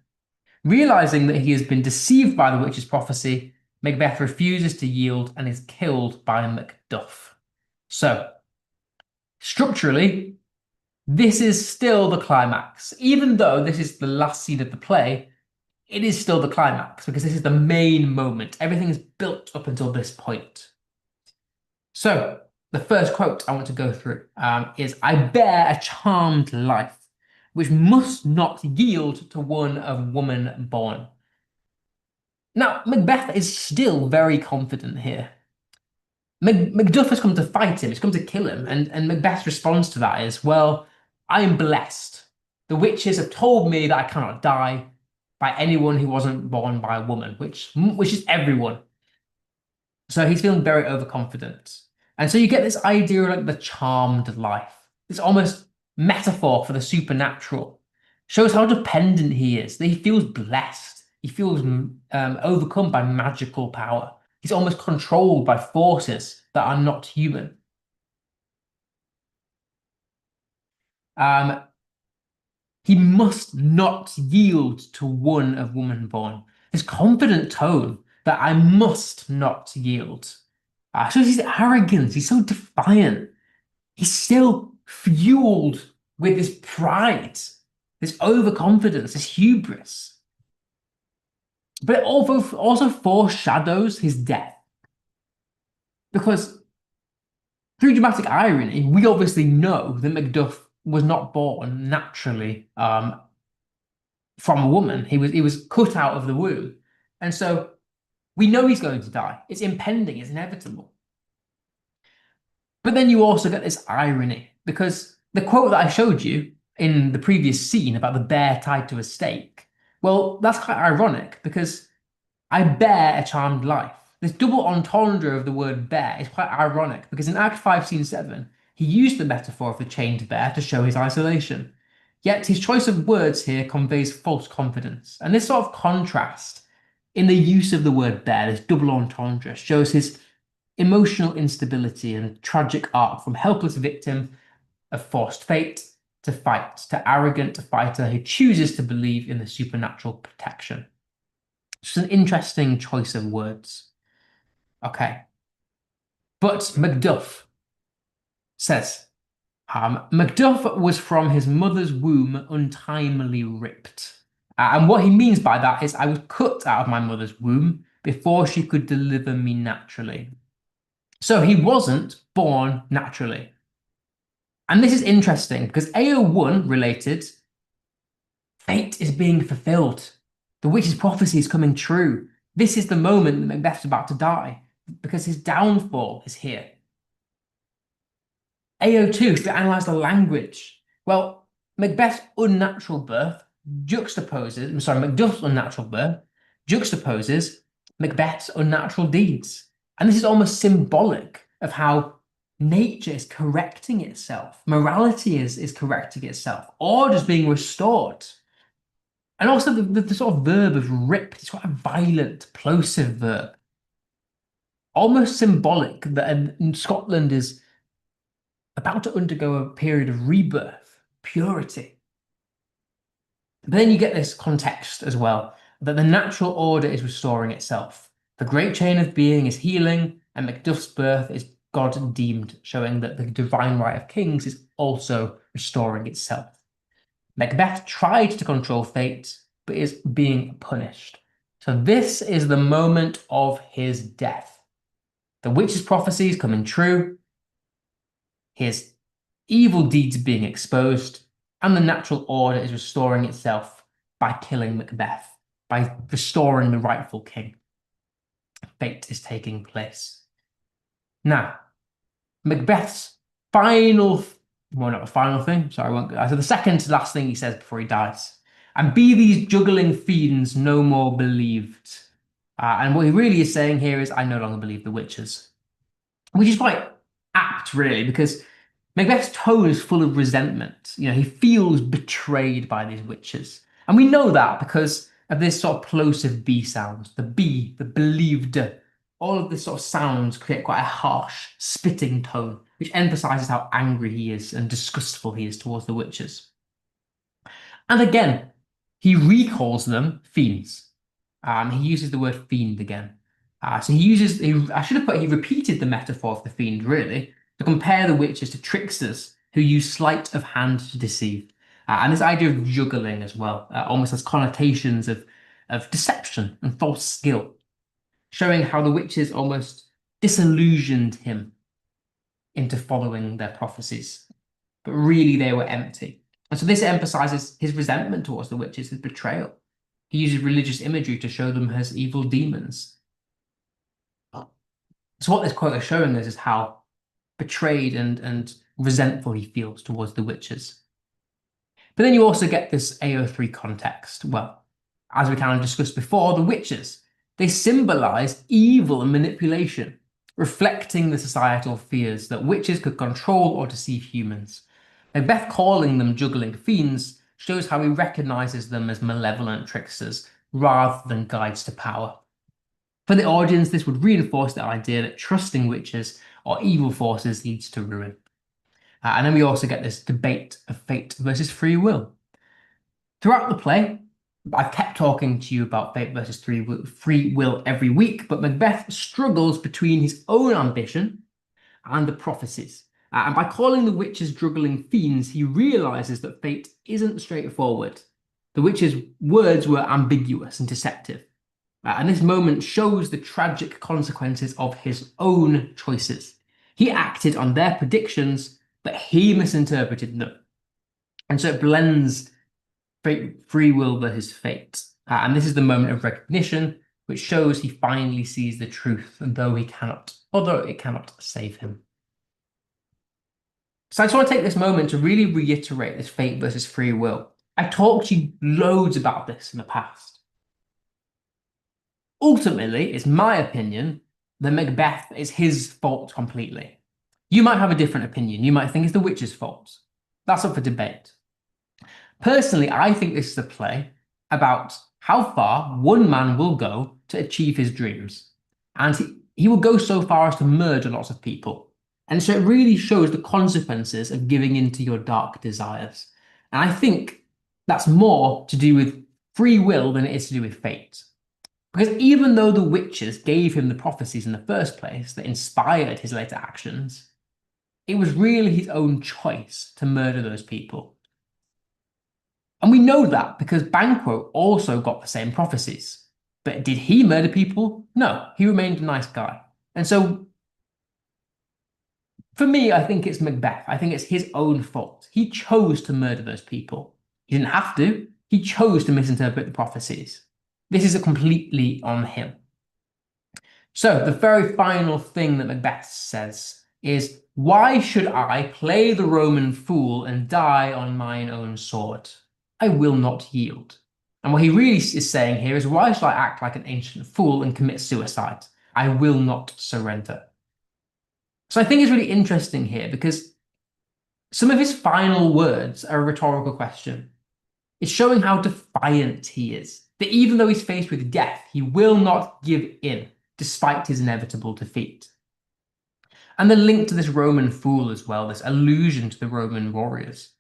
Realizing that he has been deceived by the witch's prophecy, Macbeth refuses to yield and is killed by Macduff. So, Structurally, this is still the climax. Even though this is the last scene of the play, it is still the climax because this is the main moment. Everything is built up until this point. So, the first quote I want to go through is I bear a charmed life, which must not yield to one of woman born. Now, Macbeth is still very confident here. Macduff has come to fight him, he's come to kill him, and Macbeth's response to that is, well, I am blessed. The witches have told me that I cannot die by anyone who wasn't born by a woman, which is everyone. So he's feeling very overconfident. And so you get this idea of like the charmed life, this almost metaphor for the supernatural. Shows how dependent he is, that he feels blessed. He feels overcome by magical power. He's almost controlled by forces that are not human. He must not yield to one of woman born. This confident tone that I must not yield shows his arrogance. He's so defiant. He's still fueled with this pride, this overconfidence, this hubris. But it also foreshadows his death. Because through dramatic irony, we obviously know that Macduff was not born naturally from a woman. He was cut out of the womb. And so we know he's going to die. It's impending, it's inevitable. But then you also get this irony, because the quote that I showed you in the previous scene about the bear tied to a stake, well, that's quite ironic, because I bear a charmed life. This double entendre of the word bear is quite ironic, because in Act 5, Scene 7, he used the metaphor of the chained bear to show his isolation. Yet his choice of words here conveys false confidence. And this sort of contrast in the use of the word bear, this double entendre, shows his emotional instability and tragic arc from helpless victim of forced fate to fight, to arrogant fighter who chooses to believe in the supernatural protection. It's an interesting choice of words. Okay. But Macduff says, Macduff was from his mother's womb untimely ripped. And what he means by that is I was cut out of my mother's womb before she could deliver me naturally. So he wasn't born naturally. And this is interesting because AO1 related, fate is being fulfilled. The witch's prophecy is coming true. This is the moment that Macbeth's about to die because his downfall is here. AO2, if you analyze the language, well, Macbeth's unnatural birth Macduff's unnatural birth juxtaposes Macbeth's unnatural deeds. And this is almost symbolic of how nature is correcting itself. Morality is correcting itself. Order is being restored. And also the sort of verb of ripped, it's quite a violent, plosive verb. Almost symbolic that Scotland is about to undergo a period of rebirth, purity. But then you get this context as well, that the natural order is restoring itself. The great chain of being is healing, and Macduff's birth is God deemed, showing that the divine right of kings is also restoring itself. Macbeth tried to control fate, but is being punished. So this is the moment of his death. The witch's prophecy is coming true, his evil deeds being exposed, and the natural order is restoring itself by killing Macbeth, by restoring the rightful king. Fate is taking place. Now, Macbeth's final, well, not a final thing, sorry, I won't go. So the second to last thing he says before he dies, and be these juggling fiends no more believed. And what he really is saying here is, I no longer believe the witches. Which is quite apt, really, because Macbeth's tone is full of resentment. You know, he feels betrayed by these witches. And we know that because of this sort of plosive B sounds, the B, the believed. All of this sort of sounds create quite a harsh, spitting tone, which emphasizes how angry he is and disgustful he is towards the witches. And again, he recalls them fiends. He uses the word fiend again. So I should have put, he repeated the metaphor of the fiend, really, to compare the witches to tricksters who use sleight of hand to deceive. And this idea of juggling as well almost has connotations of deception and false skill, showing how the witches almost disillusioned him into following their prophecies. But really, they were empty. And so this emphasizes his resentment towards the witches, his betrayal. He uses religious imagery to show them as evil demons. So what this quote is showing us is how betrayed and resentful he feels towards the witches. But then you also get this AO3 context. Well, as we kind of discussed before, the witches, they symbolize evil and manipulation, reflecting the societal fears that witches could control or deceive humans. Macbeth calling them juggling fiends shows how he recognizes them as malevolent tricksters rather than guides to power. For the audience, this would reinforce the idea that trusting witches or evil forces leads to ruin. And then we also get this debate of fate versus free will. Throughout the play, I've kept talking to you about fate versus free will every week, but Macbeth struggles between his own ambition and the prophecies. And by calling the witches juggling fiends, he realizes that fate isn't straightforward. The witches' words were ambiguous and deceptive. And this moment shows the tragic consequences of his own choices. He acted on their predictions, but he misinterpreted them. And so it blends free will versus fate. And this is the moment of recognition, which shows he finally sees the truth, although it cannot save him. So I just want to take this moment to really reiterate this fate versus free will. I've talked to you loads about this in the past. Ultimately, it's my opinion that Macbeth is his fault completely. You might have a different opinion. You might think it's the witch's fault. That's up for debate. Personally, I think this is a play about how far one man will go to achieve his dreams. And he will go so far as to murder lots of people. And so it really shows the consequences of giving in to your dark desires. And I think that's more to do with free will than it is to do with fate. Because even though the witches gave him the prophecies in the first place that inspired his later actions, it was really his own choice to murder those people. And we know that because Banquo also got the same prophecies. But did he murder people? No, he remained a nice guy. And so, for me, I think it's Macbeth. I think it's his own fault. He chose to murder those people. He didn't have to. He chose to misinterpret the prophecies. This is completely on him. So, the very final thing that Macbeth says is, "Why should I play the Roman fool and die on mine own sword? I will not yield." And what he really is saying here is, why should I act like an ancient fool and commit suicide? I will not surrender. So I think it's really interesting here because some of his final words are a rhetorical question. It's showing how defiant he is, that even though he's faced with death, he will not give in despite his inevitable defeat. And the link to this Roman fool as well, this allusion to the Roman warriors.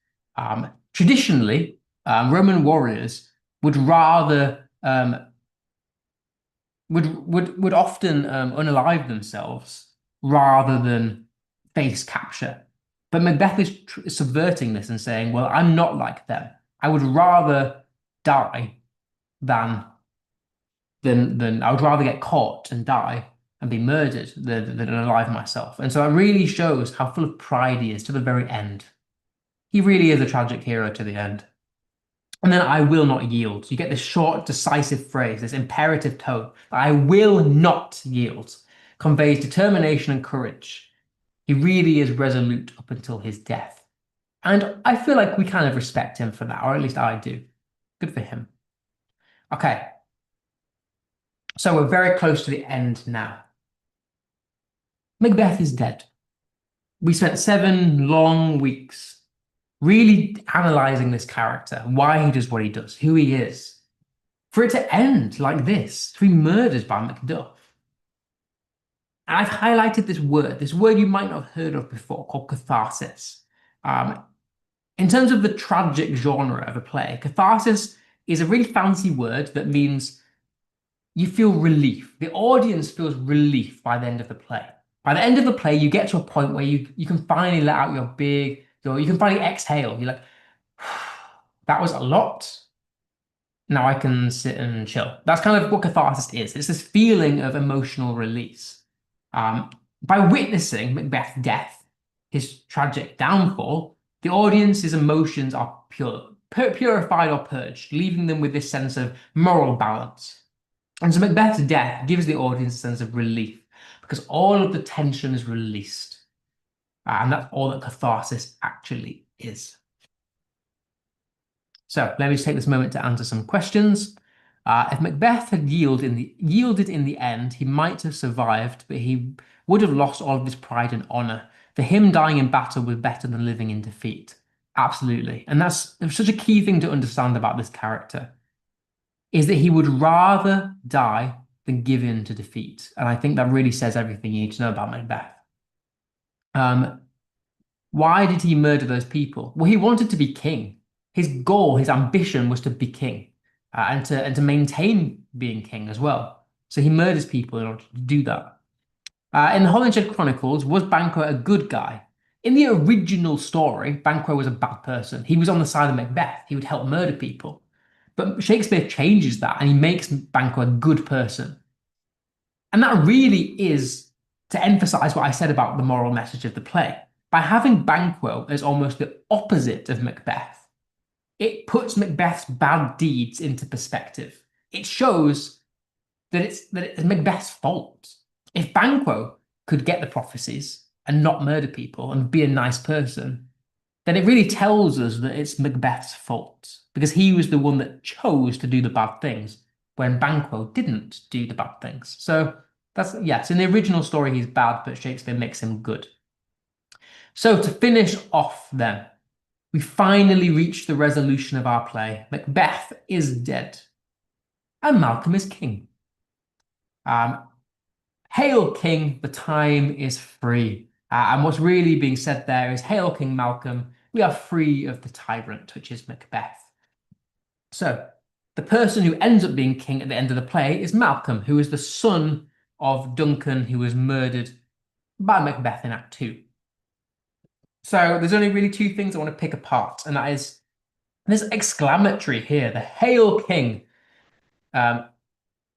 Traditionally, Roman warriors would rather would often unalive themselves rather than face capture. But Macbeth is subverting this and saying, well, I'm not like them. I would rather die than I would rather get caught and die and be murdered than alive myself. And so it really shows how full of pride he is to the very end. He really is a tragic hero to the end. And then I will not yield. You get this short, decisive phrase, this imperative tone. I will not yield. Conveys determination and courage. He really is resolute up until his death. And I feel like we kind of respect him for that, or at least I do. Good for him. Okay. So we're very close to the end now. Macbeth is dead. We spent 7 long weeks really analyzing this character, why he does what he does, who he is. For it to end like this, to be murdered by Macduff. And I've highlighted this word you might not have heard of before, called catharsis. In terms of the tragic genre of a play, catharsis is a really fancy word that means you feel relief. The audience feels relief by the end of the play. By the end of the play, you get to a point where you can finally let out your big you can finally exhale. You're like, that was a lot. Now I can sit and chill. That's kind of what catharsis is. It's this feeling of emotional release. Um, by witnessing Macbeth's death, his tragic downfall, the audience's emotions are purified or purged, leaving them with this sense of moral balance. And so Macbeth's death gives the audience a sense of relief because all of the tension is released. And that's all that catharsis actually is. So let me just take this moment to answer some questions. If Macbeth had yielded in the end, he might have survived, but he would have lost all of his pride and honor. For him, dying in battle was better than living in defeat. Absolutely. And that's such a key thing to understand about this character, is that he would rather die than give in to defeat. And I think that really says everything you need to know about Macbeth. Why did he murder those people? Well, he wanted to be king. His goal, his ambition was to be king and to maintain being king as well. So he murders people in order to do that. In the Holinshed Chronicles, was Banquo a good guy? In the original story, Banquo was a bad person. He was on the side of Macbeth. He would help murder people. But Shakespeare changes that and he makes Banquo a good person. And that really is to emphasize what I said about the moral message of the play. By having Banquo as almost the opposite of Macbeth, it puts Macbeth's bad deeds into perspective. It shows that it's Macbeth's fault. If Banquo could get the prophecies and not murder people and be a nice person, then it really tells us that it's Macbeth's fault because he was the one that chose to do the bad things when Banquo didn't do the bad things. So that's, yes, in the original story he's bad, but Shakespeare makes him good. So to finish off then, we finally reach the resolution of our play. Macbeth is dead and Malcolm is king. Hail King, the time is free. And what's really being said there is, Hail King Malcolm, we are free of the tyrant, which is Macbeth. So the person who ends up being king at the end of the play is Malcolm, who is the son of Duncan, who was murdered by Macbeth in Act 2. So there's only really two things I want to pick apart, and that is this exclamatory here, the Hail King.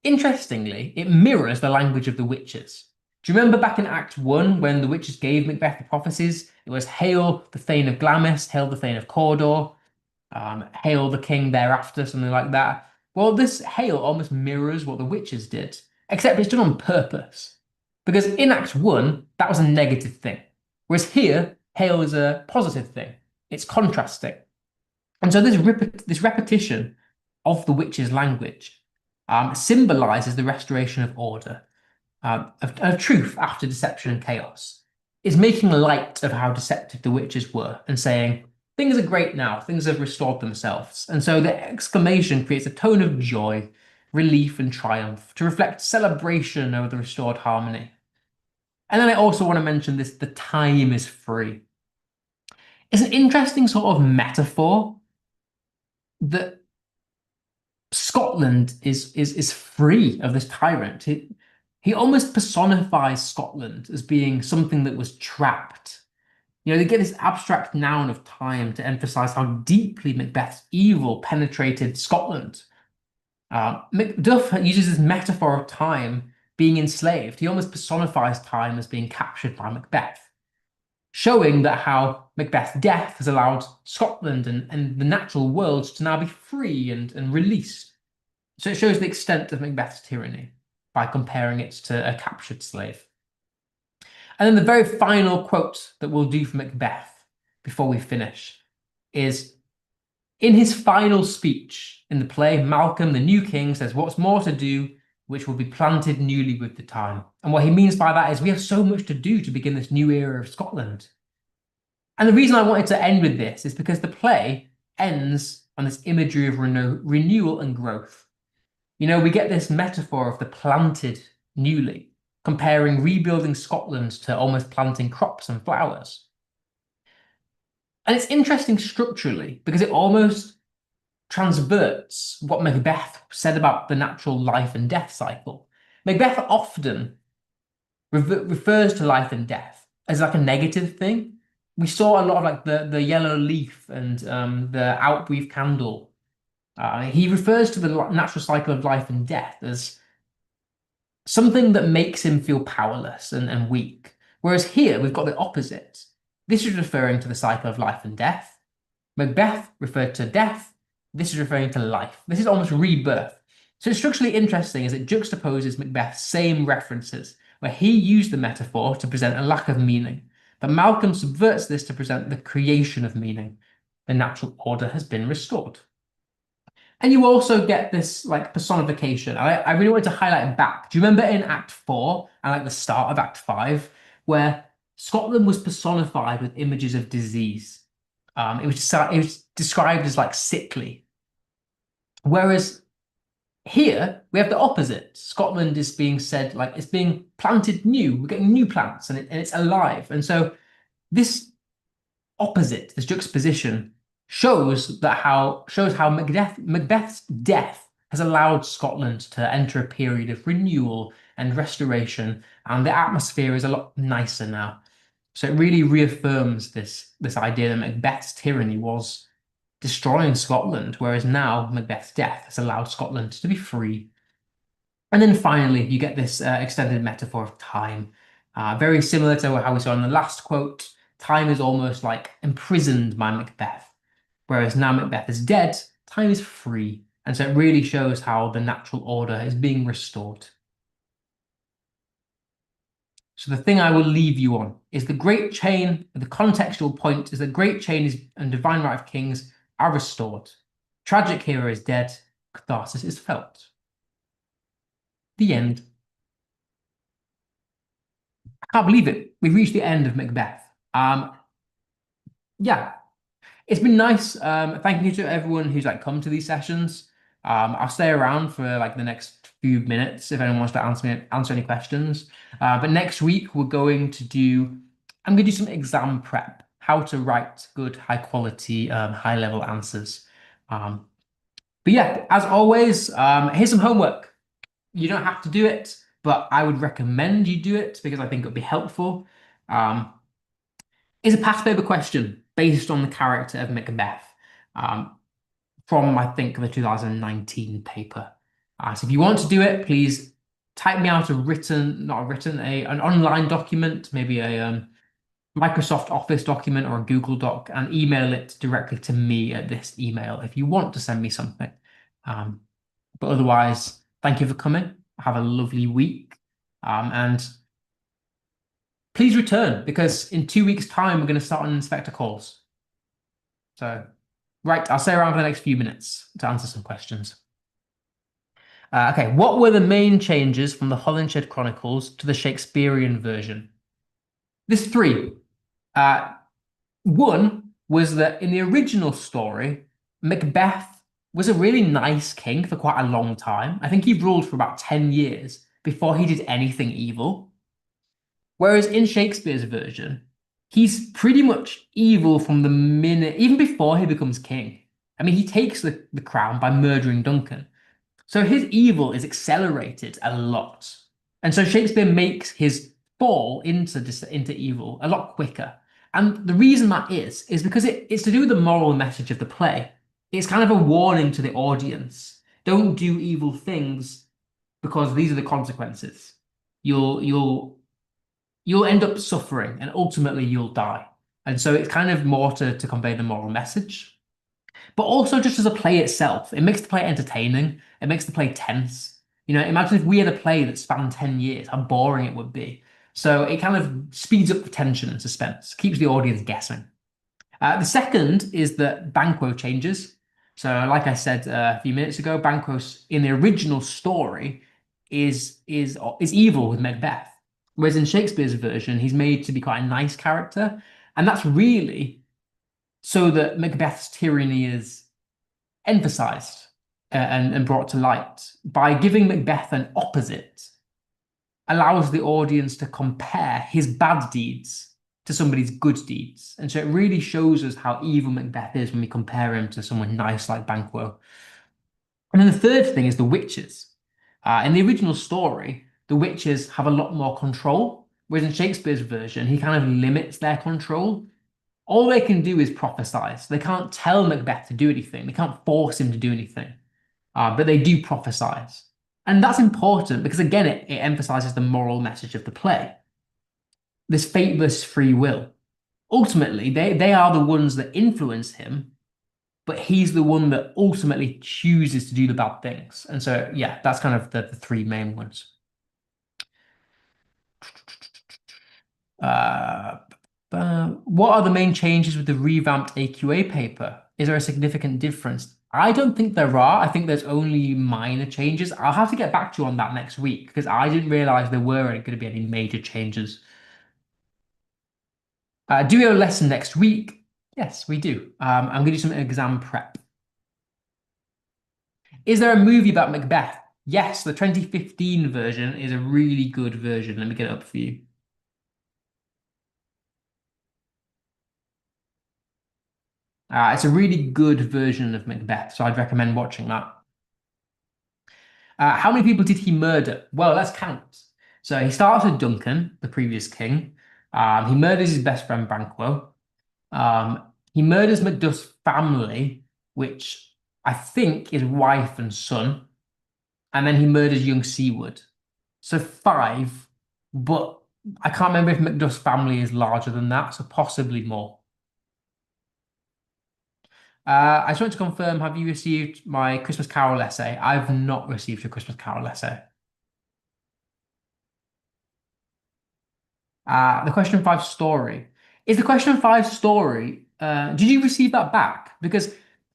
Interestingly, it mirrors the language of the witches. Do you remember back in Act 1 when the witches gave Macbeth the prophecies? It was Hail the Thane of Glamis, Hail the Thane of Cawdor, Hail the King thereafter, something like that. Well, this Hail almost mirrors what the witches did, except it's done on purpose. Because in Act 1, that was a negative thing. Whereas here, Hail is a positive thing. It's contrasting. And so this repetition of the witches' language symbolizes the restoration of order, of truth after deception and chaos. It's making light of how deceptive the witches were and saying, things are great now, things have restored themselves. And so the exclamation creates a tone of joy, relief, and triumph to reflect celebration over the restored harmony. And then I also want to mention this, the time is free. It's an interesting sort of metaphor that Scotland is free of this tyrant. He almost personifies Scotland as being something that was trapped. You know, they get this abstract noun of time to emphasize how deeply Macbeth's evil penetrated Scotland. Macduff uses this metaphor of time being enslaved. He almost personifies time as being captured by Macbeth, showing that how Macbeth's death has allowed Scotland and the natural world to now be free and released. So it shows the extent of Macbeth's tyranny by comparing it to a captured slave. And then the very final quote that we'll do for Macbeth before we finish is, in his final speech in the play, Malcolm, the new king, says, what's more to do, which will be planted newly with the time. And what he means by that is we have so much to do to begin this new era of Scotland. And the reason I wanted to end with this is because the play ends on this imagery of renewal and growth. You know, we get this metaphor of the planted newly, comparing rebuilding Scotland to almost planting crops and flowers. And it's interesting structurally because it almost transverts what Macbeth said about the natural life and death cycle. Macbeth often refers to life and death as like a negative thing, we saw a lot of like the yellow leaf and the outbreathed candle. He refers to the natural cycle of life and death as something that makes him feel powerless and weak. Whereas here we've got the opposite. This is referring to the cycle of life and death. Macbeth referred to death. This is referring to life. This is almost rebirth. So it's structurally interesting as it juxtaposes Macbeth's same references, where he used the metaphor to present a lack of meaning. But Malcolm subverts this to present the creation of meaning. The natural order has been restored. And you also get this like personification. I really wanted to highlight back. Do you remember in Act 4 and like the start of Act 5, where Scotland was personified with images of disease? It was described as like sickly. Whereas here we have the opposite. Scotland is being said like it's being planted new. We're getting new plants and it's alive. And so this opposite, this juxtaposition, shows how Macbeth's death has allowed Scotland to enter a period of renewal and restoration, and the atmosphere is a lot nicer now. So it really reaffirms this idea that Macbeth's tyranny was destroying Scotland, whereas now Macbeth's death has allowed Scotland to be free. And then finally, you get this extended metaphor of time, very similar to how we saw in the last quote. Time is almost like imprisoned by Macbeth, whereas now Macbeth is dead, time is free. And so it really shows how the natural order is being restored. So the thing I will leave you on is the great chain, the contextual point is the great chain is, and divine right of kings are restored. Tragic hero is dead, catharsis is felt. The end. I can't believe it. We've reached the end of Macbeth. Yeah, it's been nice. Thank you to everyone who's like come to these sessions. I'll stay around for like the next few minutes if anyone wants to answer any questions. But next week I'm going to do some exam prep, how to write good, high quality, high level answers. But yeah, as always, here's some homework. You don't have to do it, but I would recommend you do it because I think it'll be helpful. Is a past paper question based on the character of Macbeth from, I think, the 2019 paper. So if you want to do it, please type me out an online document, maybe a Microsoft Office document or a Google Doc, and email it directly to me at this email if you want to send me something. But otherwise, thank you for coming. Have a lovely week. And please return because in 2 weeks' time, we're going to start on Inspector Calls. So, right, I'll stay around for the next few minutes to answer some questions. Okay, what were the main changes from the Holinshed Chronicles to the Shakespearean version? There's three. One was that in the original story, Macbeth was a really nice king for quite a long time. I think he ruled for about 10 years before he did anything evil. Whereas in Shakespeare's version, he's pretty much evil from the minute, even before he becomes king. I mean, he takes the crown by murdering Duncan. So his evil is accelerated a lot. And so Shakespeare makes his fall into evil a lot quicker. And the reason that is because it's to do with the moral message of the play. It's kind of a warning to the audience. Don't do evil things because these are the consequences. You'll end up suffering and ultimately you'll die. And so it's kind of more to convey the moral message. But also just as a play itself, it makes the play entertaining. It makes the play tense. You know, imagine if we had a play that spanned 10 years, how boring it would be. So it kind of speeds up the tension and suspense, keeps the audience guessing. The second is that Banquo changes. So like I said a few minutes ago, Banquo in the original story is evil with Macbeth. Whereas in Shakespeare's version, he's made to be quite a nice character. And that's really so that Macbeth's tyranny is emphasized and brought to light by giving Macbeth an opposite, allows the audience to compare his bad deeds to somebody's good deeds. And so it really shows us how evil Macbeth is when we compare him to someone nice like Banquo. And then the third thing is the witches. In the original story, the witches have a lot more control, whereas in Shakespeare's version, he kind of limits their control. All they can do is prophesize. They can't tell Macbeth to do anything. They can't force him to do anything. But they do prophesize. And that's important because, again, it emphasizes the moral message of the play. This fateless free will. Ultimately, they are the ones that influence him, but he's the one that ultimately chooses to do the bad things. And so, yeah, that's kind of the three main ones. Uh, what are the main changes with the revamped AQA paper? Is there a significant difference? I don't think there are. I think there's only minor changes. I'll have to get back to you on that next week because I didn't realize there were going to be any major changes. Do we have a lesson next week? Yes, we do. I'm going to do some exam prep. Is there a movie about Macbeth? Yes, the 2015 version is a really good version. Let me get it up for you. It's a really good version of Macbeth, so I'd recommend watching that. How many people did he murder? Well, let's count. So he starts with Duncan, the previous king. He murders his best friend Banquo. He murders Macduff's family, which I think is wife and son. And then he murders young Siward. So five, but I can't remember if Macduff's family is larger than that, so possibly more. I just want to confirm, have you received my Christmas Carol essay? I've not received your Christmas Carol essay. The question five story. Is the question five story, did you receive that back? Because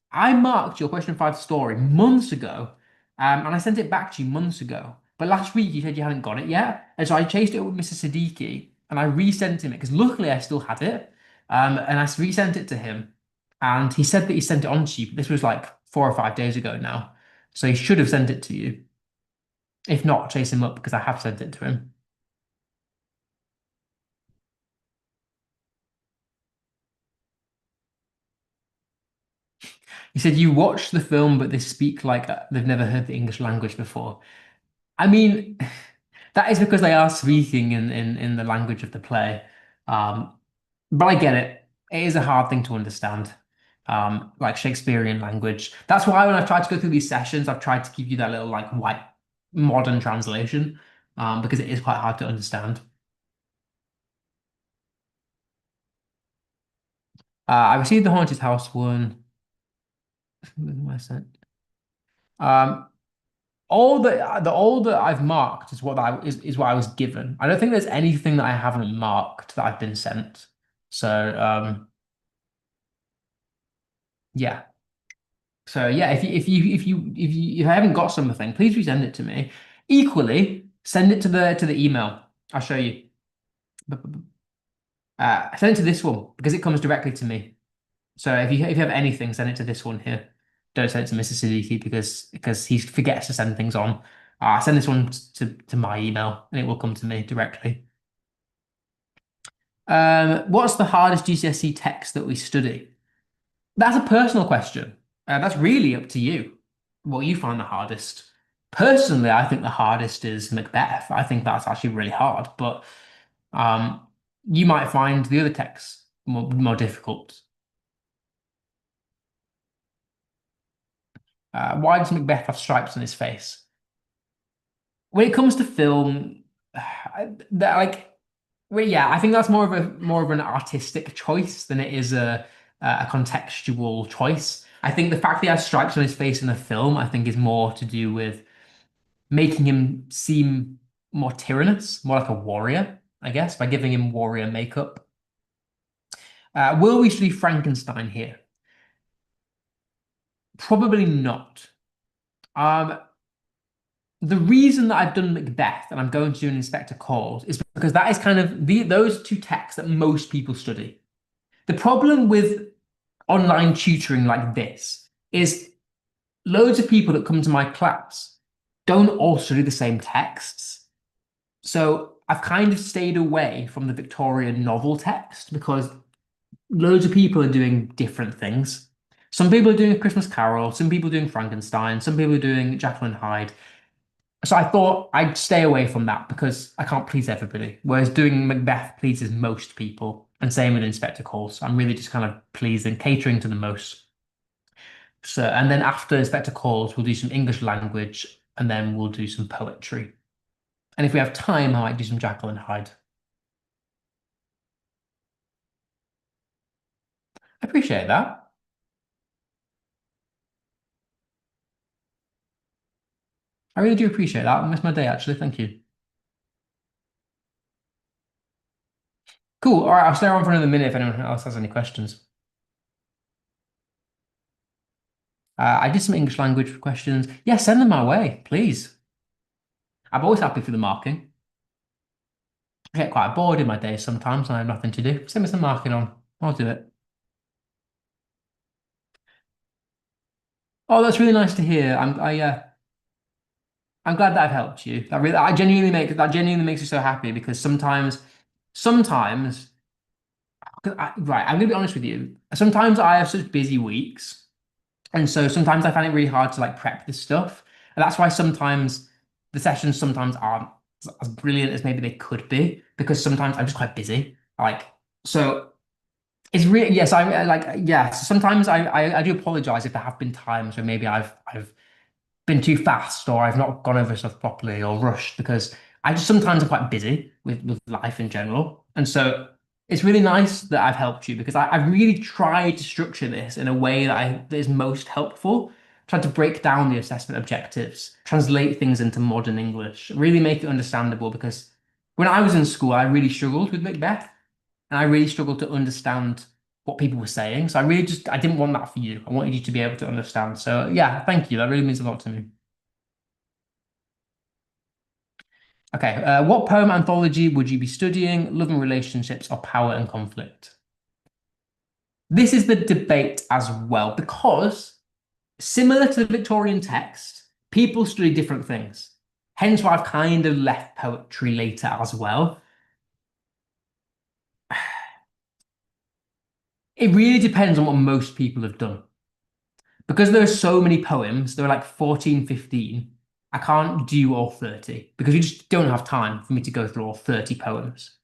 I marked your question five story months ago, and I sent it back to you months ago. But last week you said you hadn't got it yet. And so I chased it up with Mr. Siddiqui and I resent him it because luckily I still had it. And I resent it to him. And he said that he sent it on to you. But this was like 4 or 5 days ago now. So he should have sent it to you. If not, chase him up because I have sent it to him. He said you watch the film, but they speak like they've never heard the English language before. I mean, that is because they are speaking in the language of the play. Um, but I get it. It is a hard thing to understand, like Shakespearean language. That's why when I've tried to go through these sessions, I've tried to give you that little like white modern translation, because it is quite hard to understand. I received the Haunted House one. What I sent? Um, all that I've marked is is what I was given. I don't think there's anything that I haven't marked that I've been sent. So yeah. So yeah, if you haven't got something, please resend it to me. Equally, send it to the email. I'll show you. Send it to this one because it comes directly to me. So if you have anything, send it to this one here. Don't send it to Mr. Siddiqui because he forgets to send things on. Send this one to my email and it will come to me directly. What's the hardest GCSE text that we study? That's a personal question. That's really up to you. What you find the hardest. Personally, I think the hardest is Macbeth. I think that's actually really hard, but you might find the other texts more difficult. Why does Macbeth have stripes on his face? When it comes to film, that like, well, yeah, I think that's more of an artistic choice than it is a contextual choice. I think the fact that he has stripes on his face in the film, I think, is more to do with making him seem more tyrannous, more like a warrior, I guess, by giving him warrior makeup. Will we see Frankenstein here? Probably not. Um, the reason that I've done Macbeth and I'm going to do an Inspector Calls is because that is kind of those two texts that most people study. The problem with online tutoring like this is loads of people that come to my class don't all study the same texts. So I've kind of stayed away from the Victorian novel text because loads of people are doing different things. Some people are doing A Christmas Carol, some people are doing Frankenstein, some people are doing Jekyll and Hyde. So I thought I'd stay away from that because I can't please everybody. Whereas doing Macbeth pleases most people, and same with Inspector Calls. I'm really just kind of pleasing, catering to the most. So, and then after Inspector Calls, we'll do some English language, and then we'll do some poetry. And if we have time, I might do some Jekyll and Hyde. I appreciate that. I really do appreciate that. I missed my day, actually. Thank you. Cool. All right, I'll stay around for another minute if anyone else has any questions. I did some English language questions. Yeah, send them my way, please. I'm always happy for the marking. I get quite bored in my days sometimes and I have nothing to do. Send me some marking on. I'll do it. Oh, that's really nice to hear. I'm glad that I've helped you. That genuinely makes me so happy because sometimes right, I'm gonna be honest with you. Sometimes I have such busy weeks, and so sometimes I find it really hard to like prep this stuff, and that's why sometimes the sessions sometimes aren't as brilliant as maybe they could be because sometimes I'm just quite busy. Like so. It's really yes, Sometimes I do apologize if there have been times where maybe I've been too fast or I've not gone over stuff properly or rushed because I just sometimes I'm quite busy with life in general. And so it's really nice that I've helped you because I've really tried to structure this in a way that is most helpful. Tried to break down the assessment objectives, translate things into modern English, really make it understandable because when I was in school, I really struggled with Macbeth and I really struggled to understand what people were saying. So I didn't want that for you. I wanted you to be able to understand. So yeah, thank you. That really means a lot to me. Okay, what poem anthology would you be studying? Love and relationships or power and conflict? This is the debate as well, because similar to the Victorian text, people study different things. Hence why I've kind of left poetry later as well. It really depends on what most people have done. Because there are so many poems, there are like 14, 15. I can't do all 30 because we just don't have time for me to go through all 30 poems.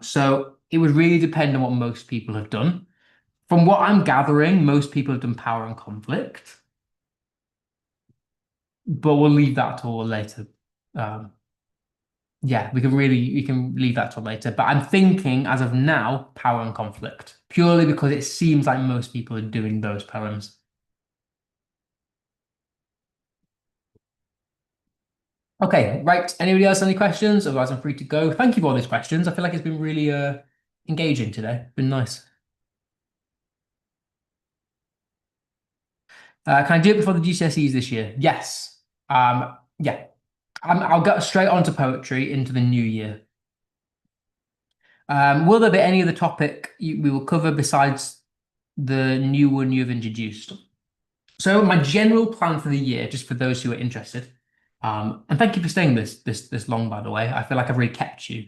So it would really depend on what most people have done. From what I'm gathering, most people have done power and conflict, but we'll leave that till later. Um, yeah, we can leave that till later. But I'm thinking as of now, power and conflict, purely because it seems like most people are doing those poems. Okay, right. Anybody else any questions? Otherwise, I'm free to go. Thank you for all these questions. I feel like it's been really engaging today. Been nice. Can I do it before the GCSEs this year? Yes. Yeah. I'll get straight on to poetry into the new year. Will there be any other topic we will cover besides the new one you've introduced? So my general plan for the year, just for those who are interested, and thank you for staying this long, by the way. I feel like I've really kept you.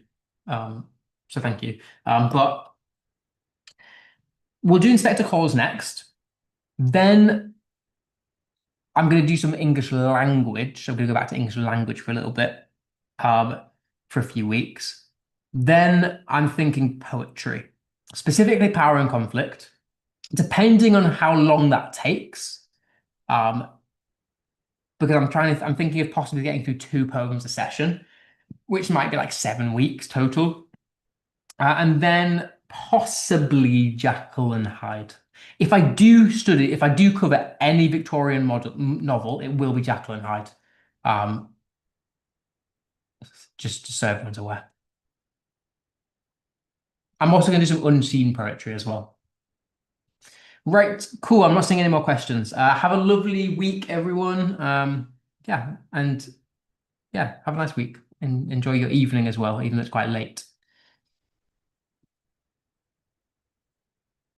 So thank you. But we'll do Inspector Calls next. Then I'm going to do some English language. I'm going to go back to English language for a little bit, um, for a few weeks. Then I'm thinking poetry, specifically Power and Conflict, depending on how long that takes. Um, because I'm thinking of possibly getting through two poems a session, which might be like 7 weeks total. And then possibly Jekyll and Hyde. If I do cover any Victorian novel, it will be Jekyll and Hyde. Um, just so everyone's aware. I'm also going to do some unseen poetry as well. Right, cool. I'm not seeing any more questions. Have a lovely week, everyone. Yeah, and yeah, have a nice week and enjoy your evening as well, even though it's quite late.